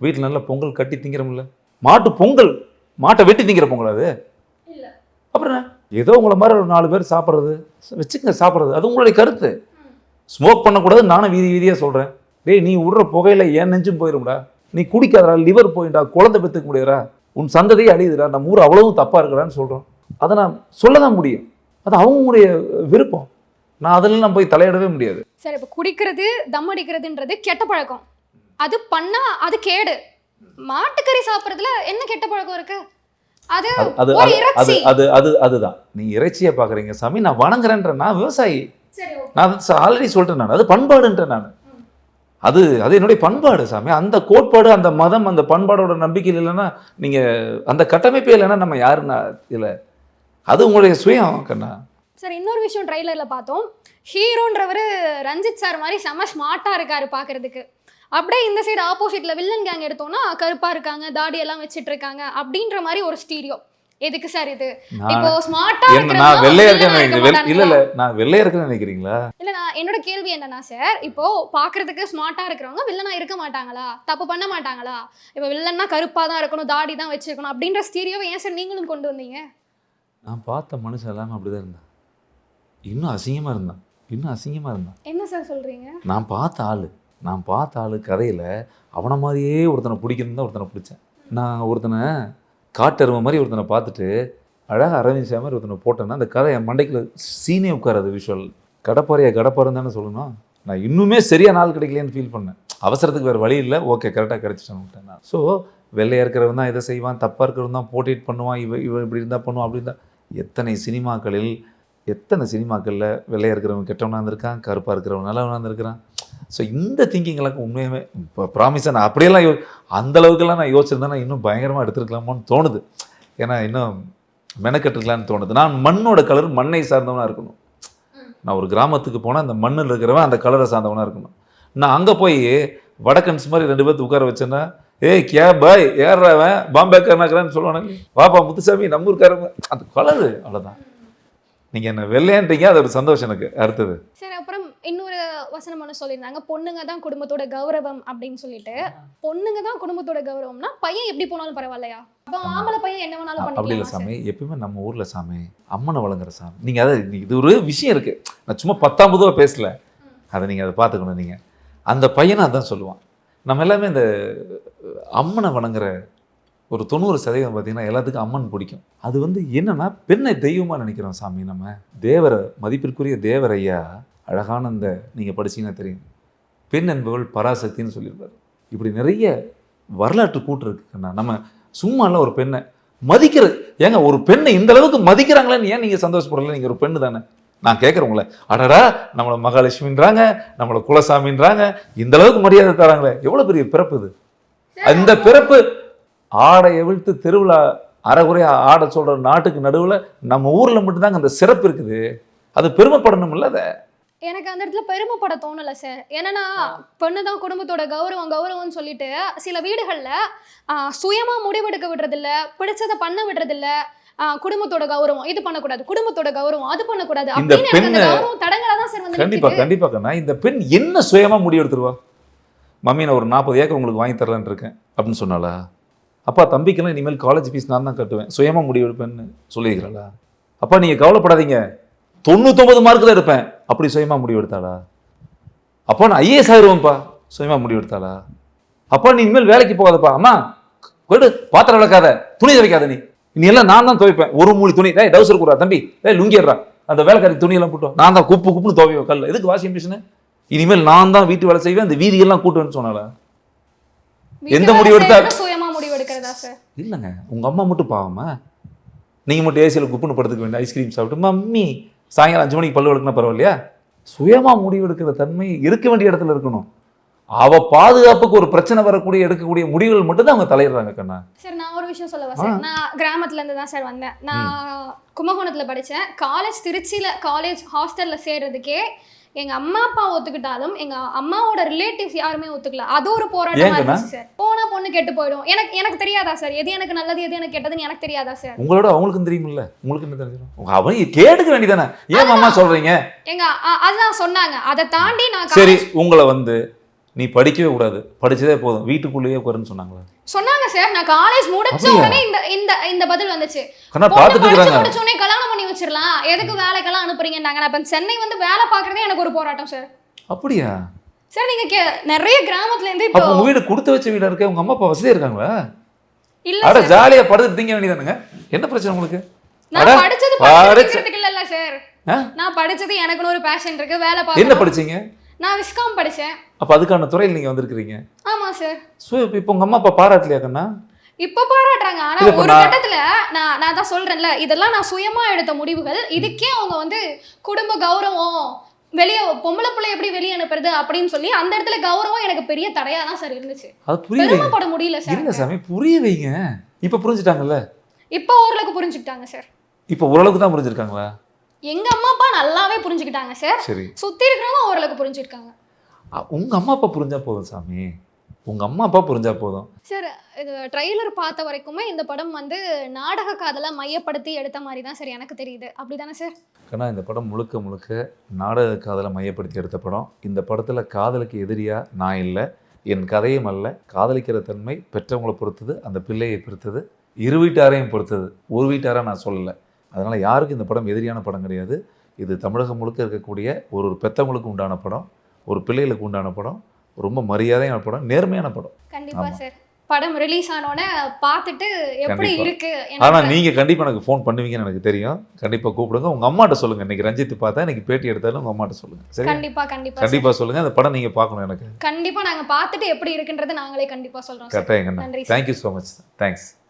வீட்டில் நல்லா பொங்கல் கட்டி திங்கிறோம்ல, மாட்டு பொங்கல், மாட்டை வெட்டி திங்கிற பொங்கல் அது. அப்புறம் ஏதோ உங்களை மாதிரி ஒரு 4 பேர் சாப்பிட்றது வச்சுக்கங்க, சாப்பிட்றது அது உங்களுடைய கருத்து. ஸ்மோக் பண்ணக்கூடாது நானும் வீதியாக சொல்கிறேன். டேய், நீ விடுற புகையில ஏன் நெஞ்சும் போயிடும்டா, நீ குடிக்காதடா, லிவர் போயிட்டா, குழந்தை பெற்றுக்க முடியாதா, உன் சந்ததியே அழியுதுடா, நம்ம ஊர் அவ்வளவும் தப்பாக இருக்கிறான்னு சொல்கிறோம். அதை நான் சொல்ல தான் முடியும். அது அவங்களுடைய விருப்பம். நான் அதில் நான் போய் தலையிடவே முடியாது. சரி, இப்போ குடிக்கிறது தம் அடிக்கிறதுன்றது கெட்ட பழக்கம், அது பண்ணா அது கேடு. மாட்டுக்கறி சாப்பிட்றதுல என்ன கெட்ட பழக்கம் இருக்கு? அது அது ஒரு இறைச்சி. அது அது அதுதான் நீ இறைச்சியை பார்க்குறீங்க சாமி. நான் வணங்குறேன்ற, நான் விவசாயி. சரி, okay. நான் ஆல்ரெடி சொல்லிட்டேன், நான் அது பண்பாடுன்றேன். நான் அது அது என்னுடைய பண்பாடு சாமி. அந்த கோட்பாடு, அந்த மதம், அந்த பண்பாடோட நம்பிக்கை இல்லைன்னா, நீங்க அந்த கட்டமைப்பே இல்லைன்னா நம்ம யாருன்னா இல்லை. அது உங்களுடைய சுயம் கண்ணா. சார், இன்னொரு விஷயம் ட்ரைலரில் பார்த்தோம். ஹீரோன்றவர் ரஞ்சித் சார் மாதிரி செம்ம ஸ்மார்ட்டாக இருக்காரு பார்க்கறதுக்கு. அப்படியே இந்த சைடு ஆப்போசிட்டில் வில்லன் கேங் எடுத்தோம்னா கருப்பாக இருக்காங்க, தாடி எல்லாம் வச்சுட்டு இருக்காங்க அப்படின்ற மாதிரி ஒரு ஸ்டீரியோ. எதுக்கு சார் இது? இப்போ ஸ்மார்ட்டா நான் வெள்ளையா இருக்கேன் இல்ல நான் வெள்ளையா இருக்கேன்னு நினைக்கிறீங்களா? இல்ல, நான் என்னோட கேள்வி என்னன்னா சார், இப்போ பாக்குறதுக்கு ஸ்மார்ட்டா இருக்கிறவங்க வில்லனா இருக்க மாட்டாங்களா? தப்பு பண்ண மாட்டாங்களா? இப்போ வில்லன்னா கருப்பா தான் இருக்கணும், தாடி தான் வச்சிருக்கணும் அப்படின்ற ஸ்டீரியோவை ஏன் சார் நீங்களும் கொண்டு வந்தீங்க? நான் பார்த்த மனுஷன் எல்லாமே அப்படிதான் இருந்தான். இன்னும் அசிங்கமா இருந்தான். என்ன சார் சொல்றீங்க? நான் பார்த்த ஆளு கதையில அவனை மாதிரியே ஒருத்தனை பிடிக்கணும் தான் ஒருத்தனை பிடிச்சேன். நான் ஒருத்தனை காட்டெருமை மாதிரி ஒருத்தனை பார்த்துட்டு அழகாக அரவிந்த் சாமி மாதிரி ஒருத்தனை போட்டேன்னா அந்த கதை என் மண்டைக்குள்ள சீனே உட்காராது. விஷுவல் கடப்பாருன்னு தானே சொல்லணும். நான் இன்னுமே சரியான ஆள் கிடைக்கலையான்னு ஃபீல் பண்ணேன். அவசரத்துக்கு வேறு வழி இல்லை. ஓகே, கரெக்டாக கிடச்சிட்டேன் நான். ஸோ வெள்ளையாக இருக்கிறவன் தான் இதை செய்வான், தப்பாக இருக்கிறவன் தான் போர்ட்ரேட் பண்ணுவான், இவன் இப்படி இருந்தால் பண்ணுவான், அப்படி இருந்தால். எத்தனை சினிமாக்களில் வெள்ளையாக இருக்கிறவன் கெட்டவனாக இருந்திருக்கான், கருப்பாக இருக்கிறவன் நல்லவனாக இருந்திருக்கிறான். ஸோ இந்த திங்கிங்கெல்லாம் உண்மையுமே இப்போ ப்ராமிஸாக நான் அப்படியெல்லாம் அந்தளவுக்கெல்லாம் நான் யோசிச்சிருந்தேன்னா இன்னும் பயங்கரமாக எடுத்துருக்கலாமோன்னு தோணுது. ஏன்னா இன்னும் மெனக்கெட்டுருக்கலான்னு தோணுது. நான் மண்ணோட கலர் மண்ணை சார்ந்தவனாக இருக்கணும். நான் ஒரு கிராமத்துக்கு போனால் அந்த மண்ணில் இருக்கிறவன் அந்த கலரை சார்ந்தவனாக இருக்கணும். நான் அங்கே போய் வடக்கன்ஸ் மாதிரி 2 பேர்த்து உட்கார வச்சேன்னா, ஏய் கே பாய் ஏறாவன் பாம்பேக்காரனாக்குறான்னு சொல்லுவானுங்க. வாப்பா முத்துசாமி நம்ம ஊருக்காரங்க. அந்த கலரு அவ்வளோதான். நீங்கள் என்ன வெள்ளையான்றீங்க, அது ஒரு சந்தோஷம் எனக்கு. அடுத்தது சரி, அப்புறம் இன்னொரு வசனம் ஒன்று சொல்லியிருந்தாங்க, பொண்ணுங்க தான் குடும்பத்தோட கௌரவம் அப்படின்னு சொல்லிட்டு. பொண்ணுங்க தான் குடும்பத்தோட கௌரவம்னா பையன் எப்படி போனாலும் பரவாயில்லையா? அப்போ ஆம்பளை பையன் என்ன வேணாலும் அப்படி இல்லை பண்ணிக்கலாம் சாமி. எப்பயுமே நம்ம ஊரில் சாமி அம்மனை வழங்குற சாமி. நீங்கள் அதை இது ஒரு விஷயம் இருக்குது. நான் சும்மா 10ஆம் பேசல, அதை நீங்கள் அதை பார்த்துக்கணும். நீங்கள் அந்த பையனை அதான் சொல்லுவான். நம்ம எல்லாமே இந்த அம்மனை வணங்குற ஒரு 90% பார்த்தீங்கன்னா எல்லாத்துக்கும் அம்மன் பிடிக்கும். அது என்னன்னா பெண்ணை தெய்வமாக நினைக்கிறோம் சாமி. நம்ம தேவரை, மதிப்பிற்குரிய தேவர் ஐயா அழகான அந்த நீங்கள் படிச்சீங்கன்னா தெரியும், பெண் என்பவள் பராசக்தின்னு சொல்லியிருப்பார். இப்படி நிறைய வரலாற்று கூட்டு இருக்குன்னா நம்ம சும்மாலாம் ஒரு பெண்ணை மதிக்கிறது. ஏங்க ஒரு பெண்ணை இந்த அளவுக்கு மதிக்கிறாங்களேன்னு ஏன் நீங்கள் சந்தோஷப்படலை? நீங்கள் ஒரு பெண்ணு தானே. நான் கேட்குறவங்கள அடடா நம்மளை மகாலட்சுமின்றாங்க, நம்மளை குலசாமின்றாங்க, இந்த அளவுக்கு மரியாதை தராங்களே, எவ்வளோ பெரிய பிறப்பு இது. அந்த பிறப்பு ஆடை எவிழ்த்து தெருவில் அரைகுறையா ஆடை சொல்கிற நாட்டுக்கு நடுவில் நம்ம ஊரில் மட்டும்தாங்க அந்த சிறப்பு இருக்குது. அது பெருமைப்படணும் இல்லை. அதை எனக்கு அந்த இடத்துல பெருமைப்பட தோணலை சார். ஏன்னா பொண்ணு தான் குடும்பத்தோட கௌரவம்னு சொல்லிட்டு சில வீடுகளில் சுயமாக முடிவெடுக்க விடுறதில்ல, பிடிச்சதை பண்ண விடுறதில்ல. குடும்பத்தோட கௌரவம் இது பண்ணக்கூடாது, குடும்பத்தோட கௌரவம் அது பண்ணக்கூடாது அப்படின்னு கௌரவம் தடங்களா தான் சார் கண்டிப்பாக இந்த பெண் என்ன சுயமா முடிவு எடுத்துருவா? மம்மி நான் ஒரு 40 ஏக்கர் உங்களுக்கு வாங்கி தரலான்னு இருக்கேன் அப்படின்னு சொன்னாலா? அப்பா தம்பிக்கெல்லாம் இனிமேல் காலேஜ் ஃபீஸ் நான் தான் கட்டுவேன், சுயமா முடிவு எடுப்பேன்னு சொல்லியிருக்கிறாளா? அப்பா நீங்க கவலைப்படாதீங்க 99 மார்க் தான் எடுப்பேன் அப்படி சுயமா முடிவு எடுத்தாளா? அப்பா நான் IAS ஆயிடுவேன்ப்பா சுயமா முடிவு எடுத்தாளா? அப்பா நீ இனிமேல் வேலைக்கு போகாதப்பா, அம்மா போயிட்டு பாத்திரம் விளக்காத, துணி துவைக்காத, நீ எல்லாம் நான் தான் துவைப்பேன், ஒரு மூணு துணி, டவுசர் கூடா தம்பி, லுங்கிடுறா, அந்த வேலைக்காரி துணியெல்லாம் போட்டோம் நான் தான் குப்புன்னு துவைப்பேன் கல்ல, எதுக்கு வாஷிங் மிஷினு, இனிமேல் நான் தான் வீட்டு வேலை செய்வேன், அந்த வீதியெல்லாம் கூட்டுவேன்னு சொன்னாலா? எந்த முடிவு எடுத்தா சுயமா முடிவு எடுக்கிறதா சார்? இல்லைங்க, உங்க அம்மா மட்டும் பாவமா, நீங்க மட்டும் ஏசியில் குப்புன்னு படுத்துக்க வேண்டிய, ஐஸ்கிரீம் சாப்பிட்டு மம்மி சாயங்காலம் 5 மணிக்கு பல்லு எடுக்கணும் பரவாயில்லையா? சுயமா முடிவு எடுக்கிற தன்மை இருக்க வேண்டிய இடத்துல இருக்கணும். அவ பாதுகாப்புக்கு ஒரு பிரச்சனை வரக்கூடிய எடுக்கக்கூடிய முடிவுகள் மட்டும் தான் அவங்க தலையிடுறாங்க கண்ணா. சார் நான் ஒரு விஷயம் சொல்லவா சார்? நான் கிராமத்துல இருந்து தான் சார் வந்தேன். நான் கும்பகோணத்துல படித்தேன். காலேஜ் திருச்சியில காலேஜ் ஹாஸ்டல்ல சேர்றதுக்கே எங்க அம்மா அப்பா ஒத்துக்கிட்டாலும் எங்க அம்மாவோட ரிலேட்டிவ்ஸ் யாருமே ஒத்துக்கல. அது ஒரு போராட்டமா இருந்துச்சு சார். போனா பொண்ணு கெட்டு போயிடும். எனக்கு தெரியாதா சார் எது எனக்கு நல்லது எது எனக்கு கெட்டதுன்னு எனக்கு தெரியாதா சார்? உங்களோட அவங்களுக்கும் தெரியுமில்ல, உங்களுக்கு என்ன தெரியும்? அவங்க கேட்டுக்க வேண்டியதானே, ஏன் அம்மா சொல்றீங்க? எங்க அதுதான் சொன்னாங்க. அதை தாண்டி நான் சரி உங்களை நீ படிக்கவே கூடாது, படிச்சதே போதும், வீட்டுக்குள்ளேயே உட்காருன்னு சொன்னாங்களா? சொன்னாங்க சார். நான் காலேஜ் முடிச்ச உடனே இந்த பதில் வந்துச்சு. பார்த்துட்டு இருக்காங்க, முடிச்ச உடனே கல்யாணம் பண்ணி வச்சிரலாம், எதுக்கு வேலைக்கெல்லாம் அனுப்புறீங்கன்னாங்க. நான் இப்ப சென்னை வேலை பார்க்கறதே எனக்கு ஒரு போராட்டம் சார். அப்படியா சார்? நீங்க நிறைய கிராமத்துல இருந்து இப்போ உங்க வீடு கொடுத்து வச்ச வீடா இருக்க, உங்க அம்மா அப்பா வசதியா இருக்காங்களா? இல்ல அட ஜாலியா படுத்து திங்க வேண்டியதானுங்க, என்ன பிரச்சனை உங்களுக்கு? நான் படிச்சது படிக்கிறதுக்கு இல்ல சார். நான் படிச்சது எனக்குன்னு ஒரு பேஷன் இருக்கு, வேலை என்ன பார்க்கணும். படிச்சீங்க? நான் விஸ்காம் படிச்சேன். அப்ப அதுக்கான துறையில் நீங்க வந்திருக்கிறீங்க. ஆமா சார். ஸோ இப்போ உங்க அம்மா அப்பா பாராட்டலையா கண்ணா? இப்ப பாராட்டுறாங்க. ஆனா இல்ல, இப்ப ஒரு நான் கட்டத்துல நான் தான் சொல்றேன்ல, இதெல்லாம் நான் சுயமா எடுத்த முடிவுகள். இதுக்கே அவங்க வந்து குடும்ப கௌரவம், வெளிய பொம்பளை பிள்ளை எப்படி வெளிய அனுப்புறது அப்படின்னு சொல்லி அந்த இடத்துல கௌரவம் எனக்கு பெரிய தடையா தான் சார் இருந்துச்சு. அது புரிய பெருமைப்பட முடியல சார். இல்ல சாமி, புரிய வைங்க. இப்ப புரிஞ்சுட்டாங்கல்ல? இப்ப ஓரளவுக்கு புரிஞ்சுக்கிட்டாங்க சார். இப்ப ஓரளவுக்கு தான் புரிஞ்சிருக்காங்களா? எங்க அம்மா அப்பா நல்லாவே புரிஞ்சுக்கிட்டாங்க சார். சரி, சுத்தி இருக்கிறவங்க ஓரளவுக்கு புரிஞ்சுக்கிட்டாங்க உங்க அம்மா அப்பா புரிஞ்சா போதும் சாமி. உங்க அம்மா அப்பா புரிஞ்சா போதும். சார். இது ட்ரெய்லர் பார்த்த வரைக்குமே இந்த படம் வந்து நாடக காதலை மையப்படுத்தி எடுத்த மாதிரி தான் சார் எனக்கு தெரியுது. அப்படிதானே சார்? ஏன்னா இந்த படம் முழுக்க முழுக்க நாடக காதலை மையப்படுத்தி எடுத்த படம். இந்த படத்தில் காதலுக்கு எதிரியா நான் இல்லை, என் கதையும் அல்ல. காதலிக்கிற தன்மை பெற்றவங்களை பொறுத்தது, அந்த பிள்ளையை பொறுத்தது, இரு வீட்டாரையும் பொறுத்தது. ஒரு வீட்டாராக நான் சொல்லலை. அதனால் யாருக்கும் இந்த படம் எதிரியான படம் கிடையாது. இது தமிழகம் முழுக்க இருக்கக்கூடிய ஒரு பெற்றவங்களுக்கு உண்டான படம், ஒரு பிள்ளைகளுக்கு உண்டான படம், ரொம்ப மரியாதையான படம், நேர்மையான படம். கண்டிப்பா ஆமா. சார். படம் ரிலீஸ் ஆனோடனே பார்த்துட்டு எப்படி கண்டிப்பா. இருக்கு ஆனால் நீங்கள் கண்டிப்பாக எனக்கு ஃபோன் பண்ணுவீங்கன்னு எனக்கு தெரியும். கண்டிப்பாக கூப்பிடுங்க. உங்கள் அம்மாட்ட சொல்லுங்கள். இன்னைக்கு ரஞ்சித் பார்த்தா, இன்னைக்கு பேட்டி எடுத்தாலும் உங்கள் அம்மாட்ட சொல்லுங்கள். சரி, கண்டிப்பா கண்டிப்பா சார். கண்டிப்பாக சொல்லுங்கள். அந்த படம் நீங்கள் பார்க்கணும். எனக்கு கண்டிப்பா நாங்க பார்த்துட்டு எப்படி இருக்குன்றது நாங்களே கண்டிப்பா சொல்றோம் சார். கரெக்டாக எங்கண்ணா. நன்றி sir. Thank you so much. Thanks.